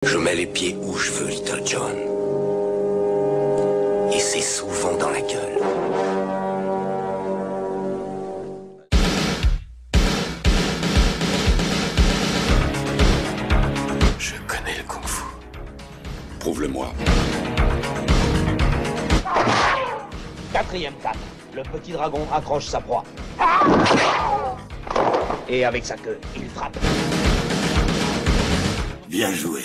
Je mets les pieds où je veux, Little John. Et c'est souvent dans la gueule. Je connais le kung-fu. Prouve-le-moi. Quatrième cap. Le petit dragon accroche sa proie. Et avec sa queue, il frappe. Bien joué.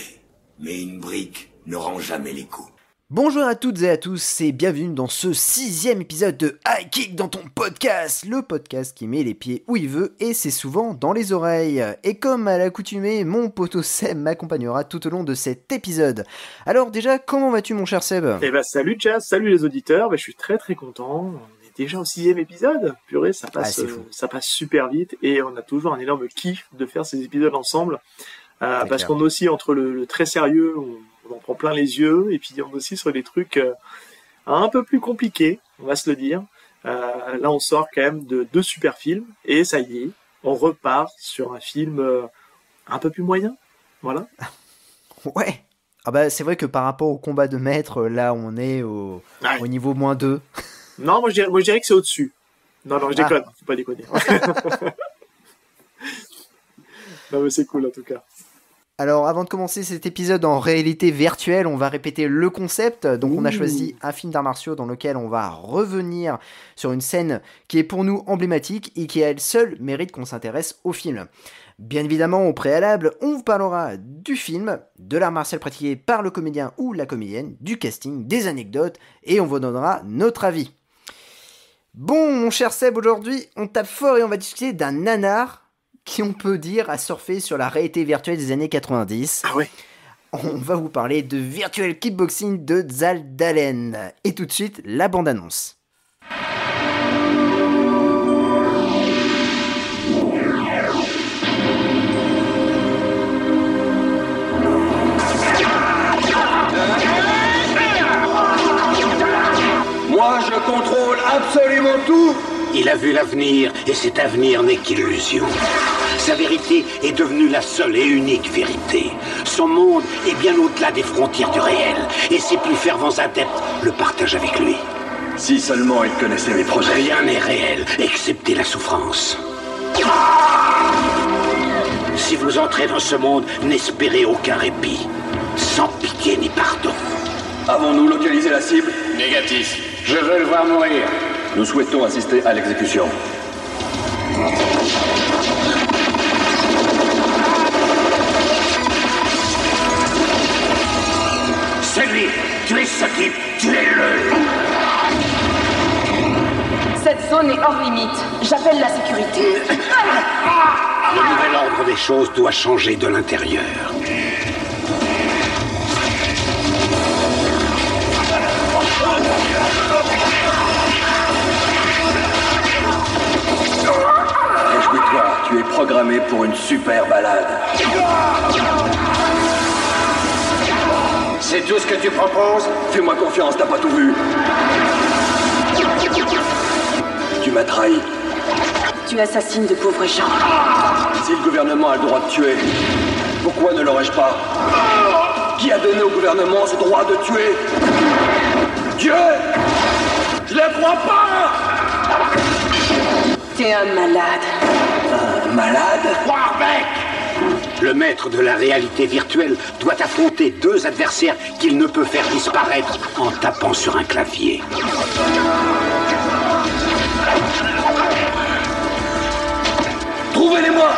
Mais une brique ne rend jamais les coups. Bonjour à toutes et à tous et bienvenue dans ce 6e épisode de High Kick dans ton podcast, le podcast qui met les pieds où il veut et c'est souvent dans les oreilles. Et comme à l'accoutumée, mon poteau Seb m'accompagnera tout au long de cet épisode. Alors déjà, comment vas-tu mon cher Seb ? Eh ben salut Jazz, salut les auditeurs, je suis très content. On est déjà au 6e épisode. Purée, ça passe super vite et on a toujours un énorme kiff de faire ces épisodes ensemble. Parce qu'on est aussi entre le très sérieux, on en prend plein les yeux, et puis on est aussi sur des trucs un peu plus compliqués, on va se le dire. Là, on sort quand même de 2 super films, et ça y est, on repart sur un film un peu plus moyen, voilà. Ouais. Ah bah c'est vrai que par rapport au combat de maître, là on est au niveau -2. Non, moi je dirais que c'est au-dessus. Non, je déconne, faut pas déconner. Non mais c'est cool en tout cas. Alors avant de commencer cet épisode en réalité virtuelle, on va répéter le concept. Donc on a choisi un film d'arts martiaux dans lequel on va revenir sur une scène qui est pour nous emblématique et qui à elle seule mérite qu'on s'intéresse au film. Bien évidemment, au préalable, on vous parlera du film, de l'art martial pratiqué par le comédien ou la comédienne, du casting, des anecdotes et on vous donnera notre avis. Bon mon cher Seb, aujourd'hui on tape fort et on va discuter d'un nanar qui on peut dire a surfé sur la réalité virtuelle des années 90. Ah ouais. On va vous parler de Virtual Kickboxing de Zal Dalen. Et tout de suite, la bande-annonce. Moi, je contrôle absolument tout. Il a vu l'avenir, et cet avenir n'est qu'illusion. Sa vérité est devenue la seule et unique vérité. Son monde est bien au-delà des frontières du réel, et ses plus fervents adeptes le partagent avec lui. Si seulement il connaissait mes projets. Rien n'est réel, excepté la souffrance. Si vous entrez dans ce monde, n'espérez aucun répit, sans pitié ni pardon. Avons-nous localisé la cible? Négatif. Je veux le voir mourir. Nous souhaitons assister à l'exécution. C'est lui. Tuez ce type. Tuez-le. Cette zone est hors limite. J'appelle la sécurité. Le nouvel ordre des choses doit changer de l'intérieur. Réjouis-toi, tu es programmé pour une super balade. C'est tout ce que tu proposes? Fais-moi confiance, t'as pas tout vu. Tu m'as trahi. Tu assassines de pauvres gens. Si le gouvernement a le droit de tuer, pourquoi ne l'aurais-je pas? Qui a donné au gouvernement ce droit de tuer? Dieu! Je les crois pas! T'es un malade. Un malade? Warbeck! Le maître de la réalité virtuelle doit affronter 2 adversaires qu'il ne peut faire disparaître en tapant sur un clavier. Trouvez-les-moi!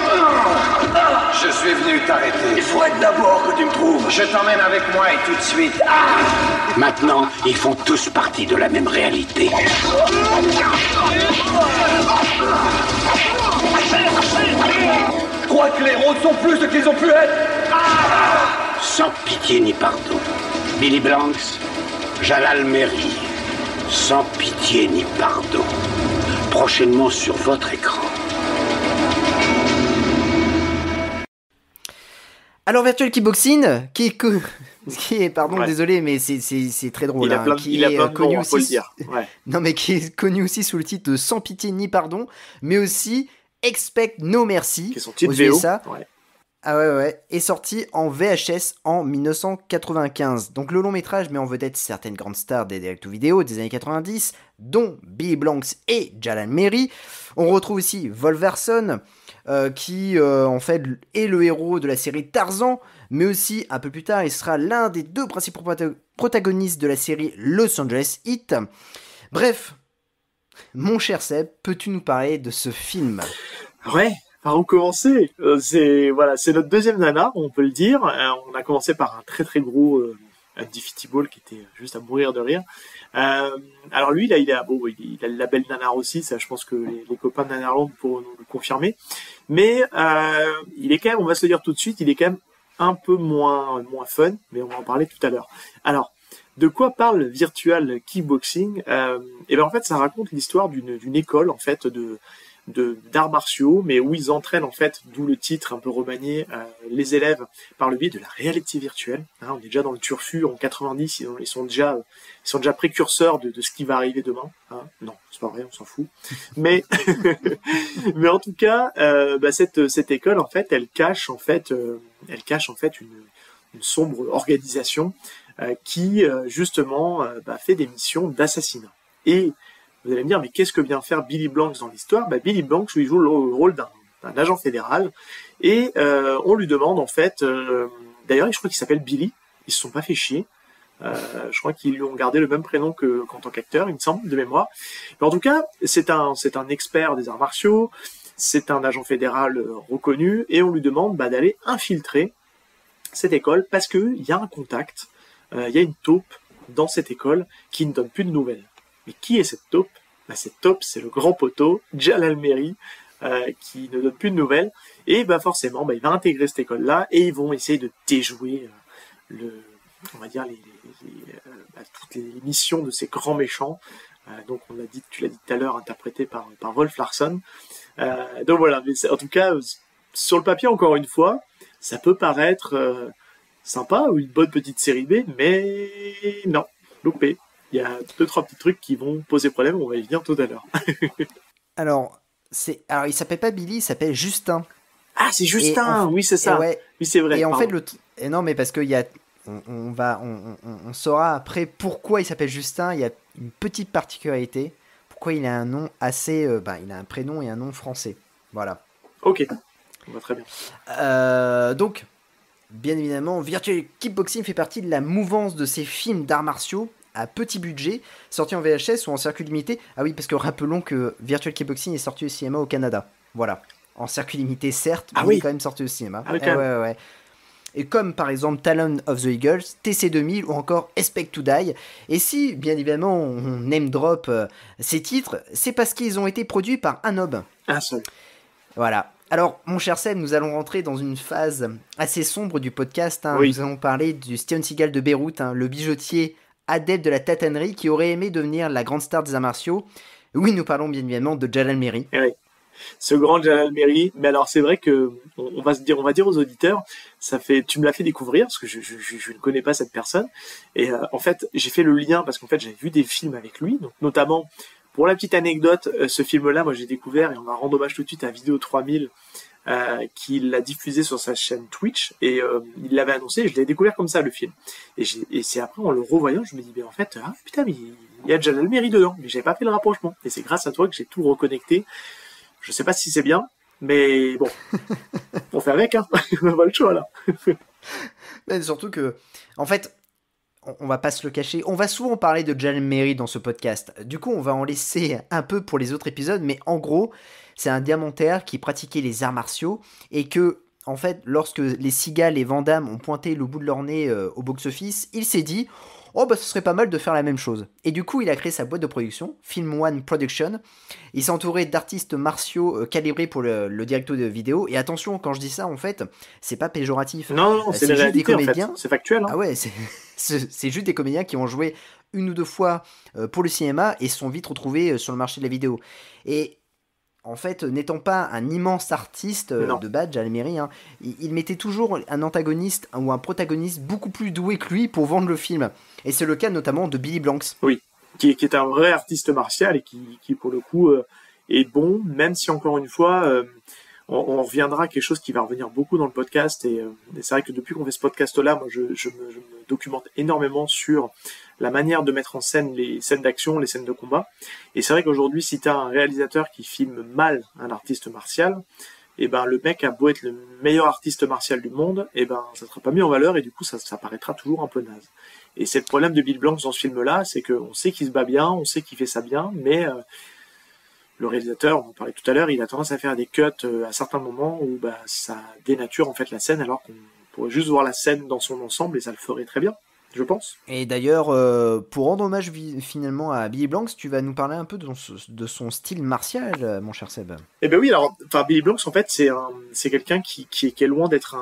Je suis venu t'arrêter. Il faudrait d'abord que tu me trouves. Je t'emmène avec moi et tout de suite. Maintenant, ils font tous partie de la même réalité. Je crois que les héros ne sont plus ce qu'ils ont pu être. Sans pitié ni pardon. Billy Blanks, Jalal Merhi. Sans pitié ni pardon. Prochainement sur votre écran. Alors Virtual Kickboxing, qui est pardon, désolé, mais c'est très drôle. Il a plein de connu noms, faut le aussi, dire. Ouais. non mais qui est connu aussi sous le titre de Sans pitié ni pardon, mais aussi Expect No Mercy Qui est son titre aux VO. USA. Ouais. Ah ouais, est sorti en VHS en 1995. Donc le long métrage met en vedette certaines grandes stars des direct-to-vidéo des années 90, dont Billy Blanks et Jalal Merhi. On retrouve aussi Wolverson, qui en fait est le héros de la série Tarzan, mais aussi un peu plus tard il sera l'un des deux principaux protagonistes de la série Los Angeles Heat. Bref, mon cher Seb, peux-tu nous parler de ce film ? Ouais, par où commencer ? C'est notre deuxième nanar, on peut le dire. On a commencé par un très très gros Diffity Ball qui était juste à mourir de rire. Alors lui, là, il a le label nanar aussi, ça, je pense que les copains de Nanarland pourront nous le confirmer. Mais il est quand même, on va se le dire tout de suite, il est quand même un peu moins fun, mais on va en parler tout à l'heure. Alors, de quoi parle Virtual Kickboxing ? Et ben en fait, ça raconte l'histoire d'une école en fait d'arts martiaux, mais où ils entraînent en fait, d'où le titre un peu remanié, les élèves par le biais de la réalité virtuelle. Hein, on est déjà dans le turfu en 90, ils sont déjà précurseurs de ce qui va arriver demain. Hein. Non, c'est pas vrai, on s'en fout. Mais mais en tout cas, cette école en fait, elle cache en fait une sombre organisation qui justement fait des missions d'assassinat. Et vous allez me dire, mais qu'est-ce que vient faire Billy Blanks dans l'histoire ? Billy Blanks, il joue le rôle d'un agent fédéral, et on lui demande en fait, d'ailleurs je crois qu'il s'appelle Billy, ils se sont pas fait chier, je crois qu'ils lui ont gardé le même prénom qu'en tant qu'acteur, il me semble, de mémoire. Mais en tout cas, c'est un expert des arts martiaux, c'est un agent fédéral reconnu, et on lui demande d'aller infiltrer cette école, parce qu'il y a un contact, il y a une taupe dans cette école qui ne donne plus de nouvelles. Mais qui est cette taupe ? Cette taupe, c'est le grand poteau, Jalal Merhi, qui ne donne plus de nouvelles. Et forcément, il va intégrer cette école-là, et ils vont essayer de déjouer toutes les missions de ces grands méchants. Donc tu l'as dit tout à l'heure, interprété par Wolf Larson. Donc voilà, mais en tout cas, sur le papier, encore une fois, ça peut paraître sympa, ou une bonne petite série B, mais non, loupé. Il y a 2-3 petits trucs qui vont poser problème, on va y venir tout à l'heure. Alors, il s'appelle pas Billy, il s'appelle Justin. Ah, c'est Justin, oui, c'est ça. Ouais, oui, c'est vrai. Et en fait, non, mais parce que on saura après pourquoi il s'appelle Justin. Il y a une petite particularité. Pourquoi il a un nom assez, il a un prénom et un nom français. Voilà. Ok, on va très bien. Donc, bien évidemment, Virtual Kickboxing fait partie de la mouvance de ces films d'arts martiaux à petit budget, sorti en VHS ou en circuit limité. Ah oui, parce que rappelons que Virtual Kickboxing est sorti au cinéma au Canada. Voilà. En circuit limité, certes, mais il est quand même sorti au cinéma. Ah oui, ouais. Et comme par exemple Talon of the Eagles, TC2000 ou encore Expect to Die. Et si, bien évidemment, on name drop ces titres, c'est parce qu'ils ont été produits par un homme. Un seul. Voilà. Alors, mon cher Seb, nous allons rentrer dans une phase assez sombre du podcast. Oui. Nous allons parler du Steven Seagal de Beyrouth, le bijoutier adepte de la tatanerie qui aurait aimé devenir la grande star des arts martiaux. Oui, nous parlons bien évidemment de Jalal Merhi. Oui, ce grand Jalal Merhi. Mais alors, c'est vrai que on va dire aux auditeurs, tu me l'as fait découvrir parce que je ne connais pas cette personne. Et en fait, j'ai fait le lien parce qu'en fait, j'avais vu des films avec lui, donc notamment. Pour la petite anecdote, ce film-là, moi j'ai découvert, et on va rendre hommage tout de suite à Vidéo 3000, qui l'a diffusé sur sa chaîne Twitch, et il l'avait annoncé, et je l'ai découvert comme ça, le film. Et c'est après, en le revoyant, je me dis, mais en fait, mais il y a Jalal Merhi dedans, mais j'avais pas fait le rapprochement. Et c'est grâce à toi que j'ai tout reconnecté. Je sais pas si c'est bien, mais bon, on fait avec, hein. On n'a pas le choix, là. Mais surtout que, en fait, on va pas se le cacher, on va souvent parler de Jalal Merhi dans ce podcast. Du coup, on va en laisser un peu pour les autres épisodes, mais en gros, c'est un diamantaire qui pratiquait les arts martiaux et que, en fait, lorsque les Seagal et Van Damme ont pointé le bout de leur nez au box-office, il s'est dit « ce serait pas mal de faire la même chose ». Et du coup, il a créé sa boîte de production, Film One Production. Il s'est entouré d'artistes martiaux calibrés pour le directo de vidéo. Et attention, quand je dis ça, en fait, c'est pas péjoratif. Non, c'est juste des comédiens. En fait. C'est factuel. Hein. Ah ouais, c'est juste des comédiens qui ont joué une ou deux fois pour le cinéma et se sont vite retrouvés sur le marché de la vidéo. Et en fait, n'étant pas un immense artiste de base, Jalal Merhi, il mettait toujours un antagoniste ou un protagoniste beaucoup plus doué que lui pour vendre le film. Et c'est le cas notamment de Billy Blanks. Oui, qui est un vrai artiste martial et qui pour le coup, est bon, même si encore une fois, on reviendra à quelque chose qui va revenir beaucoup dans le podcast, et c'est vrai que depuis qu'on fait ce podcast-là, moi je me documente énormément sur la manière de mettre en scène les scènes d'action, les scènes de combat. Et c'est vrai qu'aujourd'hui, si tu as un réalisateur qui filme mal un artiste martial, et ben le mec a beau être le meilleur artiste martial du monde, et ben ça sera pas mis en valeur, et du coup ça paraîtra toujours un peu naze. Et c'est le problème de Bill Blanks dans ce film-là, c'est qu'on sait qu'il se bat bien, on sait qu'il fait ça bien, mais le réalisateur, on en parlait tout à l'heure, il a tendance à faire des cuts à certains moments où ça dénature en fait la scène, alors qu'on pourrait juste voir la scène dans son ensemble et ça le ferait très bien, je pense. Et d'ailleurs, pour rendre hommage finalement à Billy Blanks, tu vas nous parler un peu de son style martial, mon cher Seb. Eh ben oui, alors, Billy Blanks, en fait, c'est quelqu'un qui est loin d'être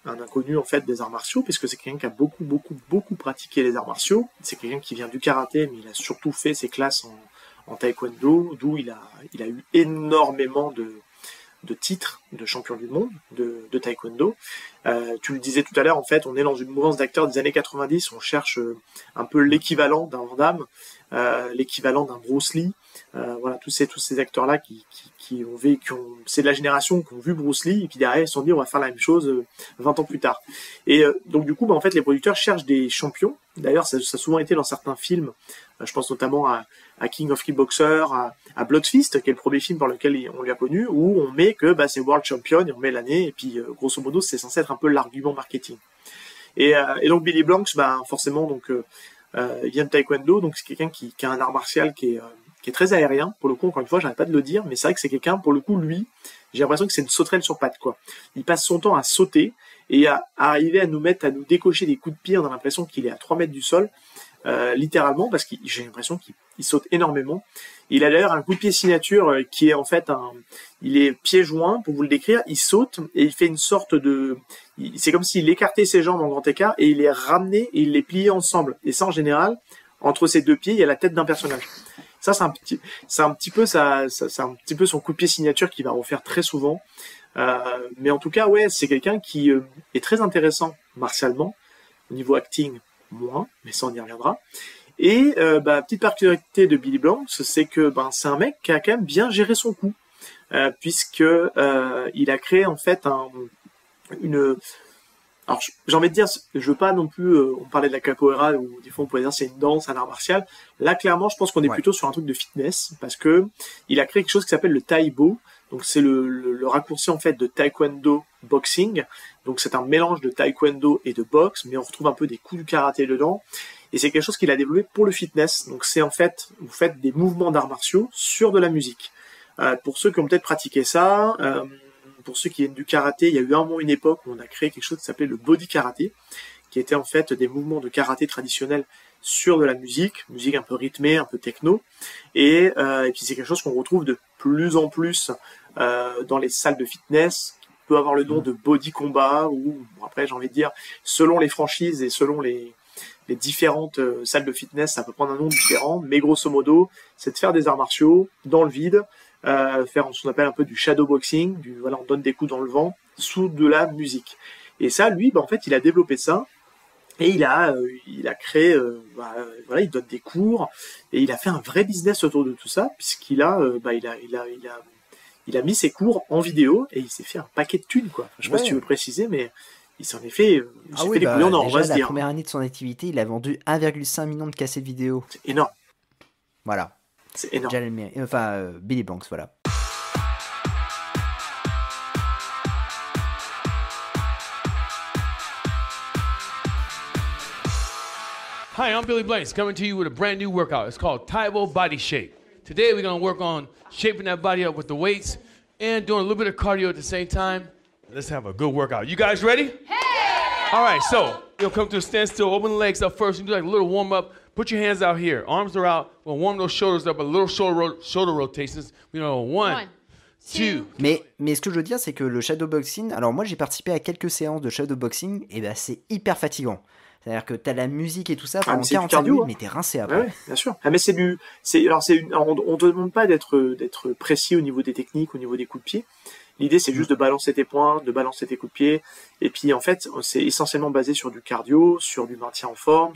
un inconnu en fait des arts martiaux, puisque c'est quelqu'un qui a beaucoup pratiqué les arts martiaux. C'est quelqu'un qui vient du karaté, mais il a surtout fait ses classes en taekwondo, d'où il a eu énormément de titres de champion du monde de taekwondo. Tu le disais tout à l'heure, en fait, on est dans une mouvance d'acteurs des années 90, on cherche un peu l'équivalent d'un Van Damme, l'équivalent d'un Bruce Lee, voilà, tous ces acteurs-là c'est de la génération qui ont vu Bruce Lee, et puis derrière ils se sont dit on va faire la même chose 20 ans plus tard. Et donc du coup, en fait, les producteurs cherchent des champions. D'ailleurs, ça a souvent été dans certains films, je pense notamment à King of Kickboxer, à Blood Fist, qui est le premier film par lequel on l'a connu, où on met que c'est World Champion, et on met l'année, et puis grosso modo c'est censé être un peu l'argument marketing. Et donc Billy Blanks, forcément, donc il vient de taekwondo, donc c'est quelqu'un qui a un art martial qui est très aérien, pour le coup, encore une fois, j'arrête pas de le dire, mais c'est vrai que c'est quelqu'un, pour le coup, lui, j'ai l'impression que c'est une sauterelle sur pattes, quoi. Il passe son temps à sauter, et à arriver à nous décocher des coups de pied, on a l'impression qu'il est à 3 mètres du sol, littéralement, parce que j'ai l'impression qu'il saute énormément. Il a d'ailleurs un coup de pied signature qui est en fait il est pieds joints, pour vous le décrire, il saute et il fait une sorte c'est comme s'il écartait ses jambes en grand écart et il les ramenait et il les pliait ensemble. Et ça, en général, entre ses deux pieds, il y a la tête d'un personnage. Ça, c'est un petit peu son coup de pied signature qu'il va refaire très souvent. Mais en tout cas, ouais, c'est quelqu'un qui est très intéressant martialement, au niveau acting, moins, mais ça on y reviendra. Et petite particularité de Billy Blanks, c'est que c'est un mec qui a quand même bien géré son coup, puisque il a créé en fait alors j'ai envie de dire, je veux pas non plus, on parlait de la capoeira où des fois on pourrait dire c'est une danse, un art martial. Là clairement, je pense qu'on est plutôt sur un truc de fitness, parce que il a créé quelque chose qui s'appelle le Taebo. Donc c'est le raccourci en fait de taekwondo boxing. Donc c'est un mélange de taekwondo et de boxe, mais on retrouve un peu des coups du karaté dedans. Et c'est quelque chose qu'il a développé pour le fitness. Donc c'est en fait, vous faites des mouvements d'arts martiaux sur de la musique. Pour ceux qui ont peut-être pratiqué ça, pour ceux qui viennent du karaté, il y a eu une époque où on a créé quelque chose qui s'appelait le body karaté, qui était en fait des mouvements de karaté traditionnels sur de la musique un peu rythmée, un peu techno. Et puis c'est quelque chose qu'on retrouve de plus en plus dans les salles de fitness, qui peut avoir le nom de body combat, ou après j'ai envie de dire, selon les franchises et selon les différentes salles de fitness, ça peut prendre un nom différent, mais grosso modo, c'est de faire des arts martiaux dans le vide, faire ce qu'on appelle un peu du shadow boxing, on donne des coups dans le vent, sous de la musique. Et ça, lui, en fait, il a développé ça, et il a créé, il donne des cours, et il a fait un vrai business autour de tout ça, puisqu'il a mis ses cours en vidéo, et il s'est fait un paquet de thunes, quoi. Je sais pas si tu veux préciser, mais il s'en est fait, des couillons, on va se dire. La première année de son activité, il a vendu 1,5 million de cassettes vidéo. C'est énorme. Voilà. C'est énorme. Billy Blanks, voilà. Hi, I'm Billy Blanks, coming to you with a brand new workout. It's called Taebo Body Shape. Today we're going to work on shaping that body up with the weights and doing a little bit of cardio at the same time. Let's have a good workout. You guys ready? Hey! All right, so you'll come to a standstill, open the legs up first, and do like a little warm-up. Put your hands out here. Arms are out. We'll warm those shoulders up, a little shoulder rotations. One, two. Mais ce que je veux dire, c'est que le shadowboxing, alors moi j'ai participé à quelques séances de shadowboxing, et c'est hyper fatigant. C'est-à-dire que t'as la musique et tout ça pendant 45 minutes, mais t'es rincé après. Ouais, bien sûr. Mais on te demande pas d'être précis au niveau des techniques, au niveau des coups de pied. L'idée, c'est juste de balancer tes poings, de balancer tes coups de pied. Et puis, en fait, c'est essentiellement basé sur du cardio, sur du maintien en forme,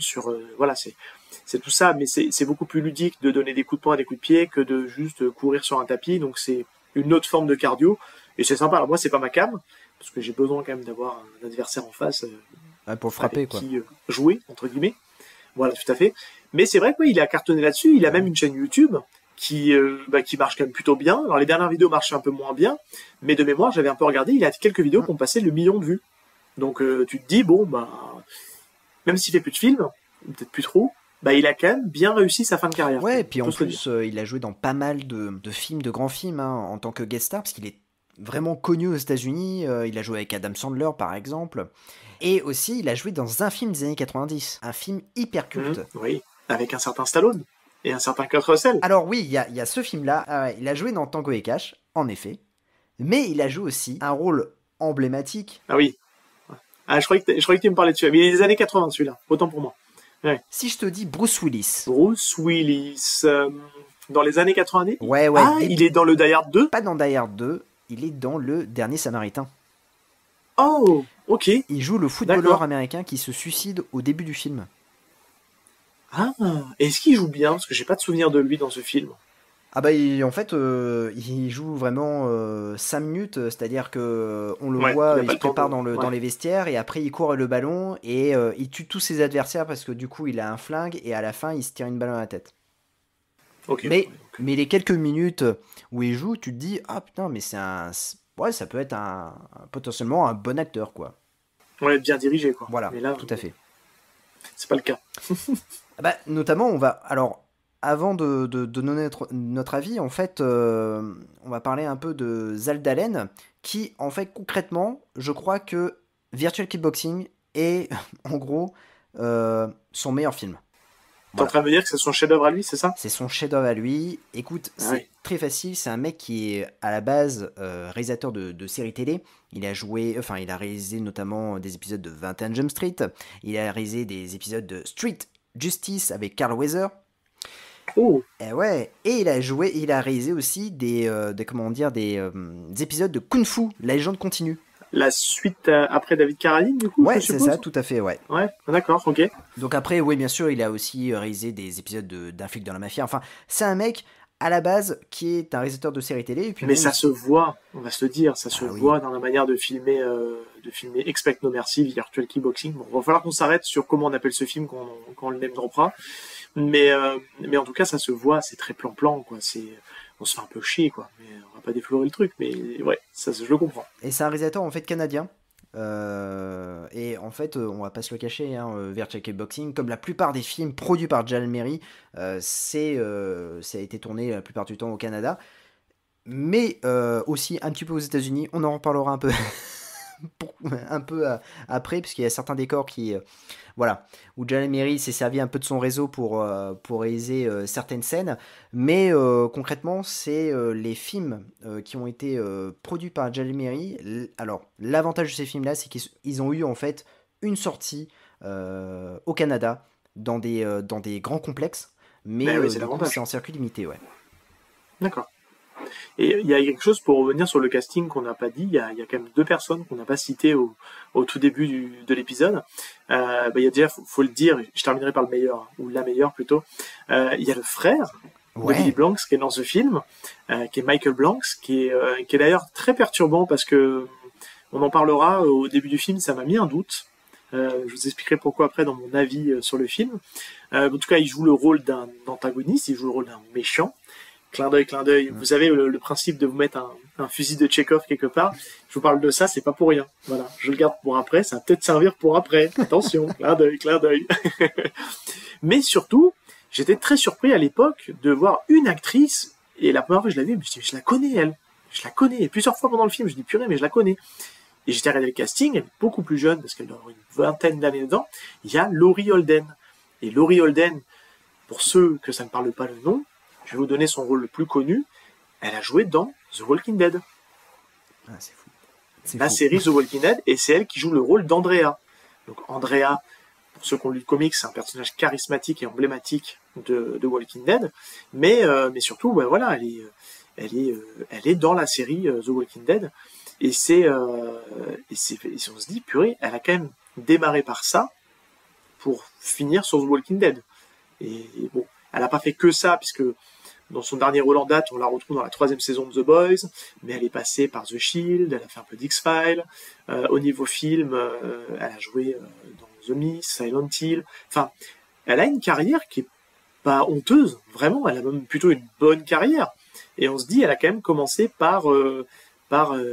c'est tout ça. Mais c'est beaucoup plus ludique de donner des coups de poing à des coups de pied que de juste courir sur un tapis. Donc, c'est une autre forme de cardio. Et c'est sympa. Alors moi, c'est pas ma cam, parce que j'ai besoin quand même d'avoir un adversaire en face pour le frapper, avec quoi. qui jouer, entre guillemets. Voilà, tout à fait. Mais c'est vrai qu'il a cartonné là-dessus. Il a même une chaîne YouTube qui marche quand même plutôt bien. Alors les dernières vidéos marchaient un peu moins bien, mais de mémoire, j'avais un peu regardé. Il a quelques vidéos qui ont passé le 1 million de vues. Donc tu te dis, bon, même s'il fait plus de films, peut-être plus trop, il a quand même bien réussi sa fin de carrière. Ouais, et puis en plus, il a joué dans pas mal de films, de grands films, hein, en tant que guest star, parce qu'il est vraiment connu aux États-Unis. Il a joué avec Adam Sandler, par exemple. Et aussi, il a joué dans un film des années 90, un film hyper culte. Oui, avec un certain Stallone et un certain Kurt Russell. Alors oui, il y a ce film-là. Il a joué dans Tango et Cash, en effet. Mais il a joué aussi un rôle emblématique. Ah oui. Ah, je croyais que tu me parlais dessus. Mais il est des années 80, celui-là. Autant pour moi. Ouais. Si je te dis Bruce Willis. Bruce Willis. Dans les années 90 ? Ouais. Ah, il est dans le Die Hard 2 ? Pas dans Die Hard 2. Il est dans Le Dernier Samaritain. Oh, ok. Il joue le footballeur américain qui se suicide au début du film. Ah, est-ce qu'il joue bien ? Parce que j'ai pas de souvenir de lui dans ce film. Ah en fait, il joue vraiment 5 minutes, c'est-à-dire que on le voit, il se prépare dans les vestiaires, et après il court le ballon, et il tue tous ses adversaires parce que du coup il a un flingue, et à la fin il se tire une balle dans la tête. Okay, mais les quelques minutes où il joue, tu te dis, ah putain, mais ça peut être potentiellement un bon acteur, quoi. Ouais, bien dirigé, quoi. Voilà, mais là, tout à fait. C'est pas le cas. Notamment, avant de donner notre avis, en fait, on va parler un peu de Zal Dalen, qui, en fait, concrètement, je crois que Virtual Kickboxing est, en gros, son meilleur film. T'es en train de me dire que c'est son chef-d'œuvre à lui, c'est ça ? C'est son chef-d'œuvre à lui. Écoute, c'est très facile. C'est un mec qui est, à la base, réalisateur de séries télé. Il a réalisé notamment des épisodes de 21 Jump Street. Il a réalisé des épisodes de Street Justice avec Carl Weathers. Oh. Et il a réalisé aussi des épisodes de Kung Fu, la légende continue. La suite après David Carradine, du coup. Ouais, c'est ça, tout à fait, ouais. Ouais, d'accord, ok. Donc après, oui, bien sûr, il a aussi réalisé des épisodes d'un flic dans la mafia. Enfin, c'est un mec, à la base, qui est un réalisateur de séries télé. Et puis mais ça se voit, on va se le dire, ça se voit dans la manière de filmer Expect No Mercy, Virtual Kickboxing. Bon, il va falloir qu'on s'arrête sur comment on appelle ce film quand on le name droppera. Mais en tout cas, ça se voit, c'est très plan-plan, quoi. On se fait un peu chier, quoi. Mais on va pas déflorer le truc, mais ouais, ça, je le comprends. Et c'est un réalisateur, en fait, canadien. Et en fait, on va pas se le cacher, Virtual Kickboxing, comme la plupart des films produits par Jal Merry, ça a été tourné la plupart du temps au Canada. Mais aussi un petit peu aux États-Unis. On en reparlera un peu. Après, puisqu'il y a certains décors où Jal Merry s'est servi un peu de son réseau pour réaliser certaines scènes, mais concrètement c'est les films qui ont été produits par Jal Merry. Alors l'avantage de ces films là, c'est qu'ils ont eu en fait une sortie au Canada dans des grands complexes, mais c'est en circuit limité, ouais. D'accord. Et il y a quelque chose pour revenir sur le casting qu'on n'a pas dit. Il y a quand même 2 personnes qu'on n'a pas citées au tout début de l'épisode. Il y a déjà, faut le dire, je terminerai par le meilleur, ou la meilleure plutôt. Il y a le frère de Billy Blanks qui est dans ce film, qui est Michael Blanks, qui est d'ailleurs très perturbant parce que on en parlera au début du film. Ça m'a mis un doute. Je vous expliquerai pourquoi après dans mon avis sur le film. En tout cas, il joue le rôle d'un antagoniste, il joue le rôle d'un méchant. Clin d'œil. Vous savez, le principe de vous mettre un fusil de Tchekhov quelque part. Je vous parle de ça, c'est pas pour rien. Voilà. Je le garde pour après, ça va peut-être servir pour après. Attention, clin d'œil. Mais surtout, j'étais très surpris à l'époque de voir une actrice, et la première fois que je l'ai vue, je me suis dit, je la connais, elle. Je la connais. Et plusieurs fois pendant le film, je dis, purée, mais je la connais. Et j'étais regardé le casting, elle est beaucoup plus jeune, parce qu'elle doit avoir une vingtaine d'années dedans. Il y a Laurie Holden. Et Laurie Holden, pour ceux que ça ne parle pas le nom, je vais vous donner son rôle le plus connu. Elle a joué dans The Walking Dead. Ah, c'est fou. La série The Walking Dead, et c'est elle qui joue le rôle d'Andrea. Donc Andrea, pour ceux qui ont lu le comics, c'est un personnage charismatique et emblématique de Walking Dead. Mais surtout, voilà, elle est dans la série The Walking Dead. Et on se dit, purée, elle a quand même démarré par ça pour finir sur The Walking Dead. Et bon, elle n'a pas fait que ça, puisque dans son dernier rôle en date, on la retrouve dans la 3e saison de The Boys, mais elle est passée par The Shield, elle a fait un peu d'X-Files, au niveau film, elle a joué dans The Mist, Silent Hill, enfin, elle a une carrière qui est pas honteuse, vraiment, elle a même plutôt une bonne carrière, et on se dit, elle a quand même commencé par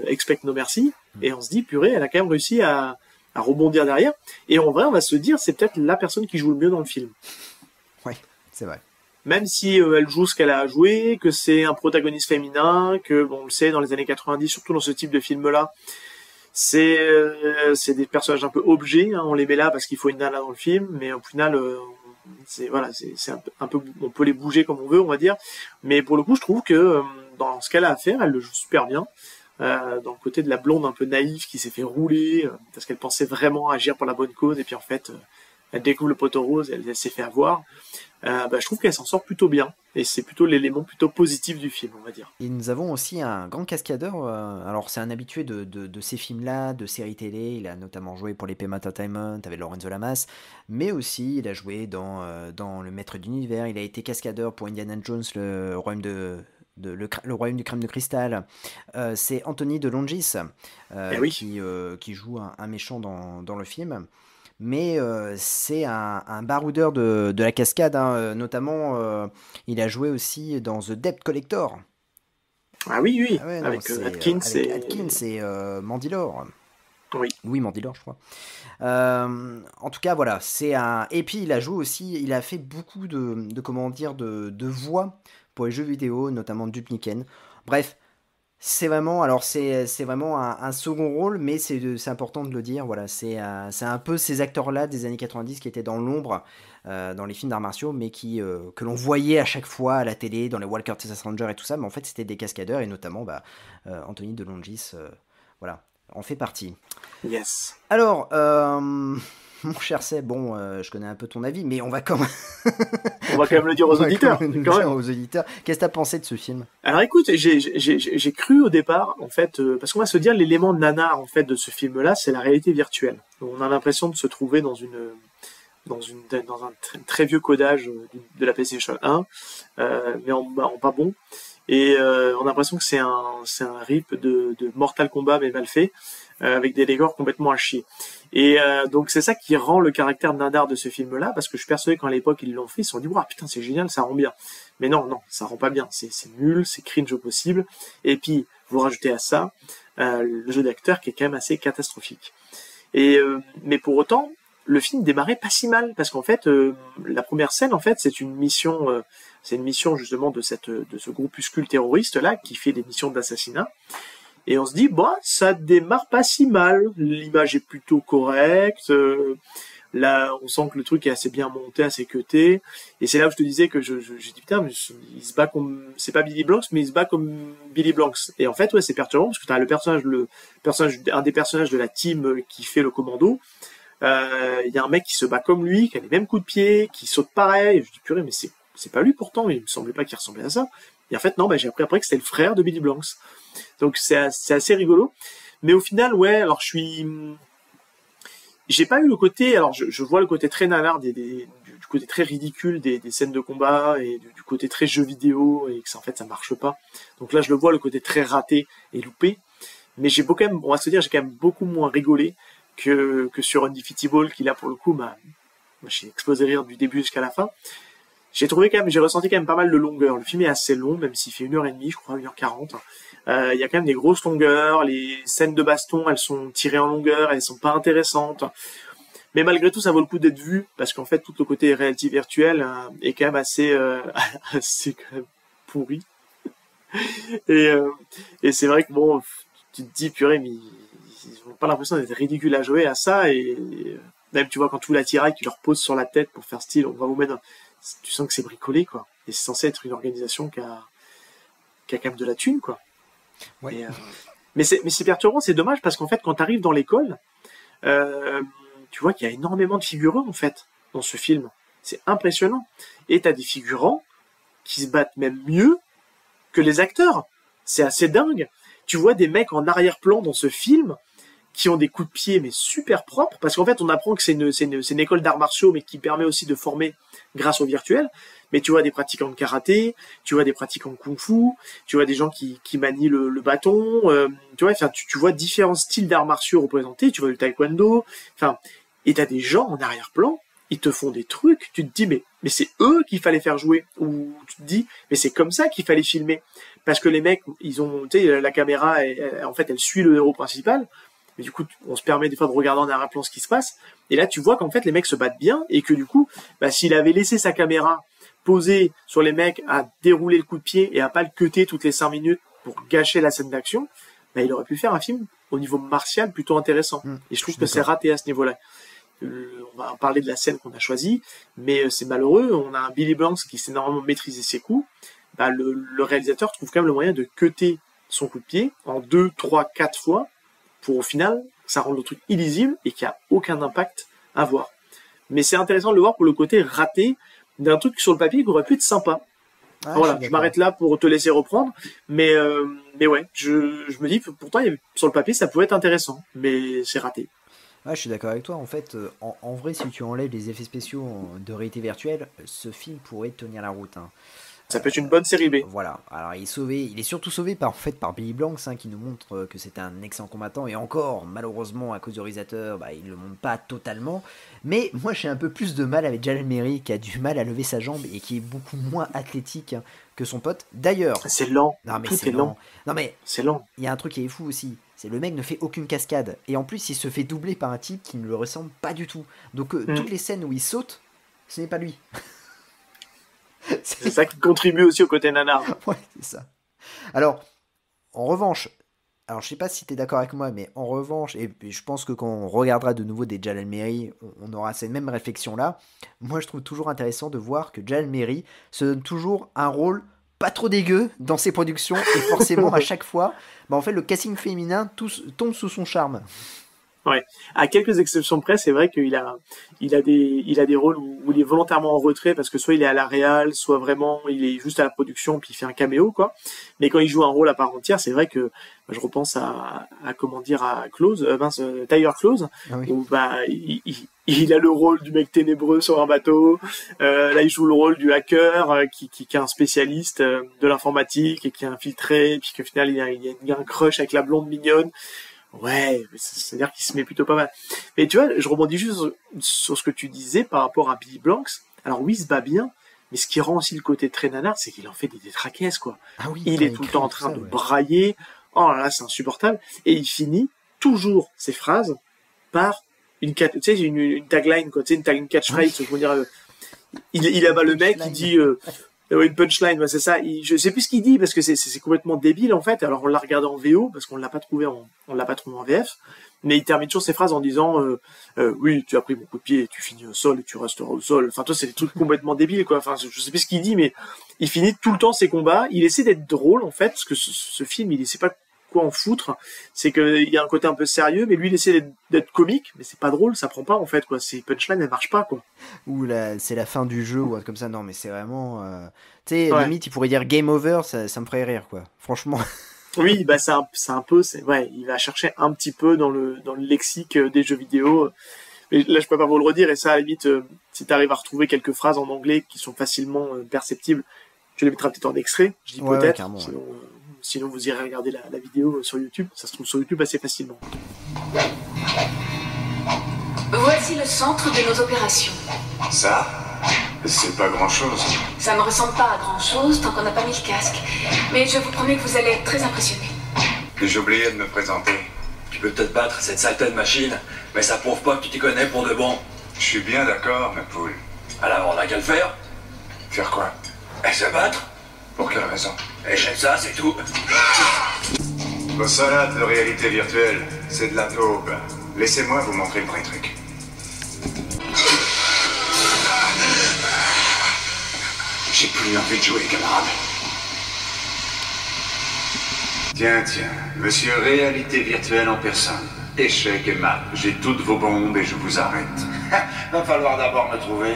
Expect No Mercy, et on se dit, purée, elle a quand même réussi à rebondir derrière, et en vrai, on va se dire, c'est peut-être la personne qui joue le mieux dans le film. Oui, c'est vrai. Même si elle joue ce qu'elle a à jouer, que c'est un protagoniste féminin, que, bon, on le sait, dans les années 90, surtout dans ce type de film-là, c'est des personnages un peu objets, hein, on les met là parce qu'il faut une nana dans le film, mais au final, c'est un peu, on peut les bouger comme on veut, on va dire, mais pour le coup, je trouve que dans ce qu'elle a à faire, elle le joue super bien. Dans le côté de la blonde un peu naïve qui s'est fait rouler parce qu'elle pensait vraiment agir pour la bonne cause et puis en fait elle découvre le poteau rose et elle s'est fait avoir. Je trouve qu'elle s'en sort plutôt bien et c'est plutôt l'élément plutôt positif du film, on va dire. Et nous avons aussi un grand cascadeur, alors c'est un habitué de ces films-là, de séries télé, il a notamment joué pour les PM Entertainment avec Lorenzo Lamas, mais aussi il a joué dans Le Maître d'Univers, il a été cascadeur pour Indiana Jones, le royaume le royaume du crâne de cristal. C'est Anthony de Longis qui joue un méchant dans le film. Mais c'est un baroudeur de la cascade, hein. Notamment il a joué aussi dans The Debt Collector. Ah oui, ah ouais, non, avec Atkins et Mandylor. Oui, Mandylor, je crois. En tout cas, voilà, c'est un. Et puis il a joué aussi, il a fait beaucoup de voix pour les jeux vidéo, notamment Duke Nukem. Bref, c'est vraiment un second rôle, mais c'est important de le dire. Voilà, c'est un peu ces acteurs-là des années 90 qui étaient dans l'ombre dans les films d'arts martiaux, mais que l'on voyait à chaque fois à la télé, dans les Walker Texas Rangers et tout ça. Mais en fait, c'était des cascadeurs et notamment Anthony de Longis, voilà, en fait partie. Yes. Alors, mon cher Seb, bon, je connais un peu ton avis, mais on va quand même... on va quand même le dire aux auditeurs. Qu'est-ce que t'as pensé de ce film ? Alors écoute, j'ai cru au départ, en fait, parce qu'on va se dire l'élément nanar en fait de ce film-là, c'est la réalité virtuelle. On a l'impression de se trouver dans un très vieux codage de la PlayStation 1, mais en pas bon. Et on a l'impression que c'est un rip de Mortal Kombat mais mal fait, avec des décors complètement à chier. Et donc c'est ça qui rend le caractère nanar de ce film-là, parce que je suis persuadé qu'à l'époque ils l'ont fait, ils se sont dit waouh putain c'est génial, ça rend bien. Mais non, ça rend pas bien, c'est nul, c'est cringe au possible. Et puis vous rajoutez à ça le jeu d'acteur qui est quand même assez catastrophique. Et mais pour autant le film démarrait pas si mal, parce qu'en fait la première scène en fait c'est une mission justement de ce groupuscule terroriste là qui fait des missions d'assassinat. Et on se dit, ça démarre pas si mal. L'image est plutôt correcte. Là, on sent que le truc est assez bien monté, assez cuté. Et c'est là où je te disais que j'ai dit, putain, mais il se bat comme, c'est pas Billy Blanks, mais il se bat comme Billy Blanks. Et en fait, ouais, c'est perturbant parce que t'as un des personnages de la team qui fait le commando. Il y a un mec qui se bat comme lui, qui a les mêmes coups de pied, qui saute pareil. Et je dis, purée, mais c'est pas lui pourtant. Il me semblait pas qu'il ressemblait à ça. Et en fait, non, j'ai appris après que c'était le frère de Billy Blanks. Donc c'est assez rigolo, mais au final alors j'ai pas eu le côté, alors je vois le côté très nanar du côté très ridicule des scènes de combat et du côté très jeu vidéo et que en fait ça marche pas. Donc là je le vois le côté très raté et loupé, mais j'ai quand même beaucoup moins rigolé que sur Undefeated Ball qui là pour le coup j'ai explosé rire du début jusqu'à la fin. J'ai ressenti quand même pas mal de longueur. Le film est assez long, même s'il fait 1h30, je crois, 1h40. Il y a quand même des grosses longueurs. Les scènes de baston, elles sont tirées en longueur, elles sont pas intéressantes. Mais malgré tout, ça vaut le coup d'être vu, parce qu'en fait, tout le côté réalité virtuelle est quand même assez quand même pourri. Et c'est vrai que bon, tu te dis, purée, mais ils ont pas l'impression d'être ridicules à jouer à ça. Et même, tu vois, quand tout l'attirail qui leur pose sur la tête pour faire style, on va vous mettre... Tu sens que c'est bricolé, quoi. Et c'est censé être une organisation qui a quand même de la thune, quoi. Ouais. Et, mais c'est perturbant, c'est dommage, parce qu'en fait, quand t'arrives dans l'école, tu vois qu'il y a énormément de figurants, en fait, dans ce film. C'est impressionnant. Et t'as des figurants qui se battent même mieux que les acteurs. C'est assez dingue. Tu vois des mecs en arrière-plan dans ce film qui ont des coups de pied mais super propres, parce qu'en fait on apprend que c'est une école d'arts martiaux mais qui permet aussi de former grâce au virtuel. Mais tu vois des pratiquants de karaté, tu vois des pratiquants de kung-fu, tu vois des gens qui manient le bâton, tu vois, enfin tu vois différents styles d'arts martiaux représentés, tu vois du taekwondo, enfin, et t'as des gens en arrière-plan, ils te font des trucs, tu te dis mais c'est eux qu'il fallait faire jouer, ou tu te dis mais c'est comme ça qu'il fallait filmer, parce que les mecs ils ont, tu sais, la caméra en fait elle suit le héros principal. Mais du coup, on se permet des fois de regarder en arrière-plan ce qui se passe. Et là, tu vois qu'en fait, les mecs se battent bien et que du coup, s'il avait laissé sa caméra posée sur les mecs à dérouler le coup de pied et à pas le cutter toutes les 5 minutes pour gâcher la scène d'action, il aurait pu faire un film au niveau martial plutôt intéressant. Et je trouve que c'est raté à ce niveau-là. On va parler de la scène qu'on a choisie, mais c'est malheureux. On a un Billy Blanks qui sait normalement maîtriser ses coups. Le réalisateur trouve quand même le moyen de cutter son coup de pied en 2, 3, 4 fois, pour au final, ça rend le truc illisible et qu'il n'y a aucun impact à voir. Mais c'est intéressant de le voir pour le côté raté d'un truc sur le papier qui aurait pu être sympa. Voilà, je m'arrête là pour te laisser reprendre, mais ouais, je me dis, pourtant, sur le papier, ça pouvait être intéressant, mais c'est raté. Ouais, je suis d'accord avec toi. En fait, en vrai, si tu enlèves les effets spéciaux de réalité virtuelle, ce film pourrait tenir la route. Ça peut être une bonne série B. Voilà. Alors il est surtout sauvé par Billy Blanks, qui nous montre que c'est un excellent combattant, et encore, malheureusement, à cause du réalisateur, il le montre pas totalement. Mais moi j'ai un peu plus de mal avec Jalal Merhi, qui a du mal à lever sa jambe et qui est beaucoup moins athlétique que son pote. D'ailleurs, c'est lent. Non mais c'est lent. Non mais c'est lent. Il y a un truc qui est fou aussi. C'est le mec ne fait aucune cascade, et en plus il se fait doubler par un type qui ne le ressemble pas du tout. Donc toutes les scènes où il saute, ce n'est pas lui. C'est ça qui contribue aussi au côté nanar. Ouais, c'est ça. Alors, en revanche, je sais pas si tu es d'accord avec moi, mais en revanche, et je pense que quand on regardera de nouveau des Jalal Merhi, on aura cette même réflexion-là. Moi, je trouve toujours intéressant de voir que Jalal Merhi se donne toujours un rôle pas trop dégueu dans ses productions, et forcément, à chaque fois, en fait, le casting féminin tombe sous son charme. Ouais. À quelques exceptions près, c'est vrai qu'il a des rôles où il est volontairement en retrait parce que soit il est à la réal, soit vraiment il est juste à la production puis il fait un caméo, quoi. Mais quand il joue un rôle à part entière, c'est vrai que je repense à Tiger Close, oui. Où il a le rôle du mec ténébreux sur un bateau. Là, il joue le rôle du hacker qui est un spécialiste de l'informatique et qui est infiltré, et puis qu'au final il y a un crush avec la blonde mignonne. Ouais, c'est-à-dire qu'il se met plutôt pas mal. Mais tu vois, je rebondis juste sur ce que tu disais par rapport à Billy Blanks. Alors oui, il se bat bien, mais ce qui rend aussi le côté très nanar, c'est qu'il en fait des détraquaises, quoi. Ah oui, il est tout le temps en train de brailler. Oh là là, c'est insupportable. Et il finit toujours ses phrases par une tagline, quoi. Tu sais, une catchphrase, je veux dire, il abat le mec, il dit... une punchline, c'est ça. Je sais plus ce qu'il dit parce que c'est complètement débile en fait. Alors on l'a regardé en VO parce qu'on l'a pas trouvé en VF. Mais il termine toujours ses phrases en disant oui, tu as pris mon coup de pied, et tu finis au sol et tu resteras au sol. Enfin toi c'est des trucs complètement débiles quoi. Enfin je sais plus ce qu'il dit mais il finit tout le temps ses combats. Il essaie d'être drôle en fait parce que ce film il essaie pas quoi en foutre. C'est que il y a un côté un peu sérieux mais lui il essaie d'être comique mais c'est pas drôle, ça prend pas en fait quoi. Ces punchlines elles marchent pas quoi. Ou c'est la fin du jeu ou comme ça. Non mais c'est vraiment tu sais limite il pourrait dire game over, ça me ferait rire quoi. Franchement. Oui, c'est un peu il va chercher un petit peu dans le lexique des jeux vidéo. Mais là je peux pas vous le redire et ça à la limite si tu arrives à retrouver quelques phrases en anglais qui sont facilement perceptibles, tu les mettras peut-être en extrait, je dis peut-être. Sinon vous irez regarder la vidéo sur YouTube, ça se trouve sur YouTube assez facilement. Voici le centre de nos opérations. Ça, c'est pas grand-chose. Ça ne ressemble pas à grand-chose tant qu'on n'a pas mis le casque. Mais je vous promets que vous allez être très impressionnés. J'ai oublié de me présenter. Tu peux peut-être battre cette saleté de machine, mais ça prouve pas que tu t'y connais pour de bon. Je suis bien d'accord, ma poule. Alors on a qu'à le faire. Faire quoi? Et se battre. Pour quelle raison? Et j'aime ça, c'est tout. Vos salades de réalité virtuelle, c'est de la taupe. Laissez-moi vous montrer le vrai truc. J'ai plus envie de jouer, camarade. Tiens, monsieur réalité virtuelle en personne. Échec et mat. J'ai toutes vos bombes et je vous arrête. Va falloir d'abord me trouver.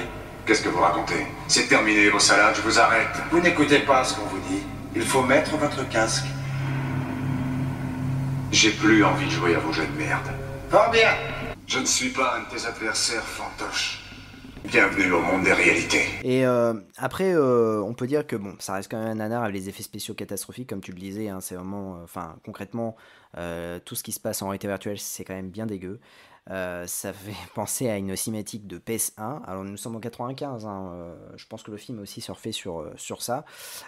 Qu'est-ce que vous racontez? C'est terminé, vos salades, je vous arrête. Vous n'écoutez pas ce qu'on vous dit. Il faut mettre votre casque. J'ai plus envie de jouer à vos jeux de merde. Fort bien. Je ne suis pas un de tes adversaires, fantoche. Bienvenue au monde des réalités. Et après, on peut dire que bon, ça reste quand même un nanar avec les effets spéciaux catastrophiques, comme tu le disais. Hein, c'est vraiment, concrètement, tout ce qui se passe en réalité virtuelle, c'est quand même bien dégueu. Ça fait penser à une cinématique de PS1. Alors nous sommes en 95, hein, je pense que le film a aussi surfé sur ça.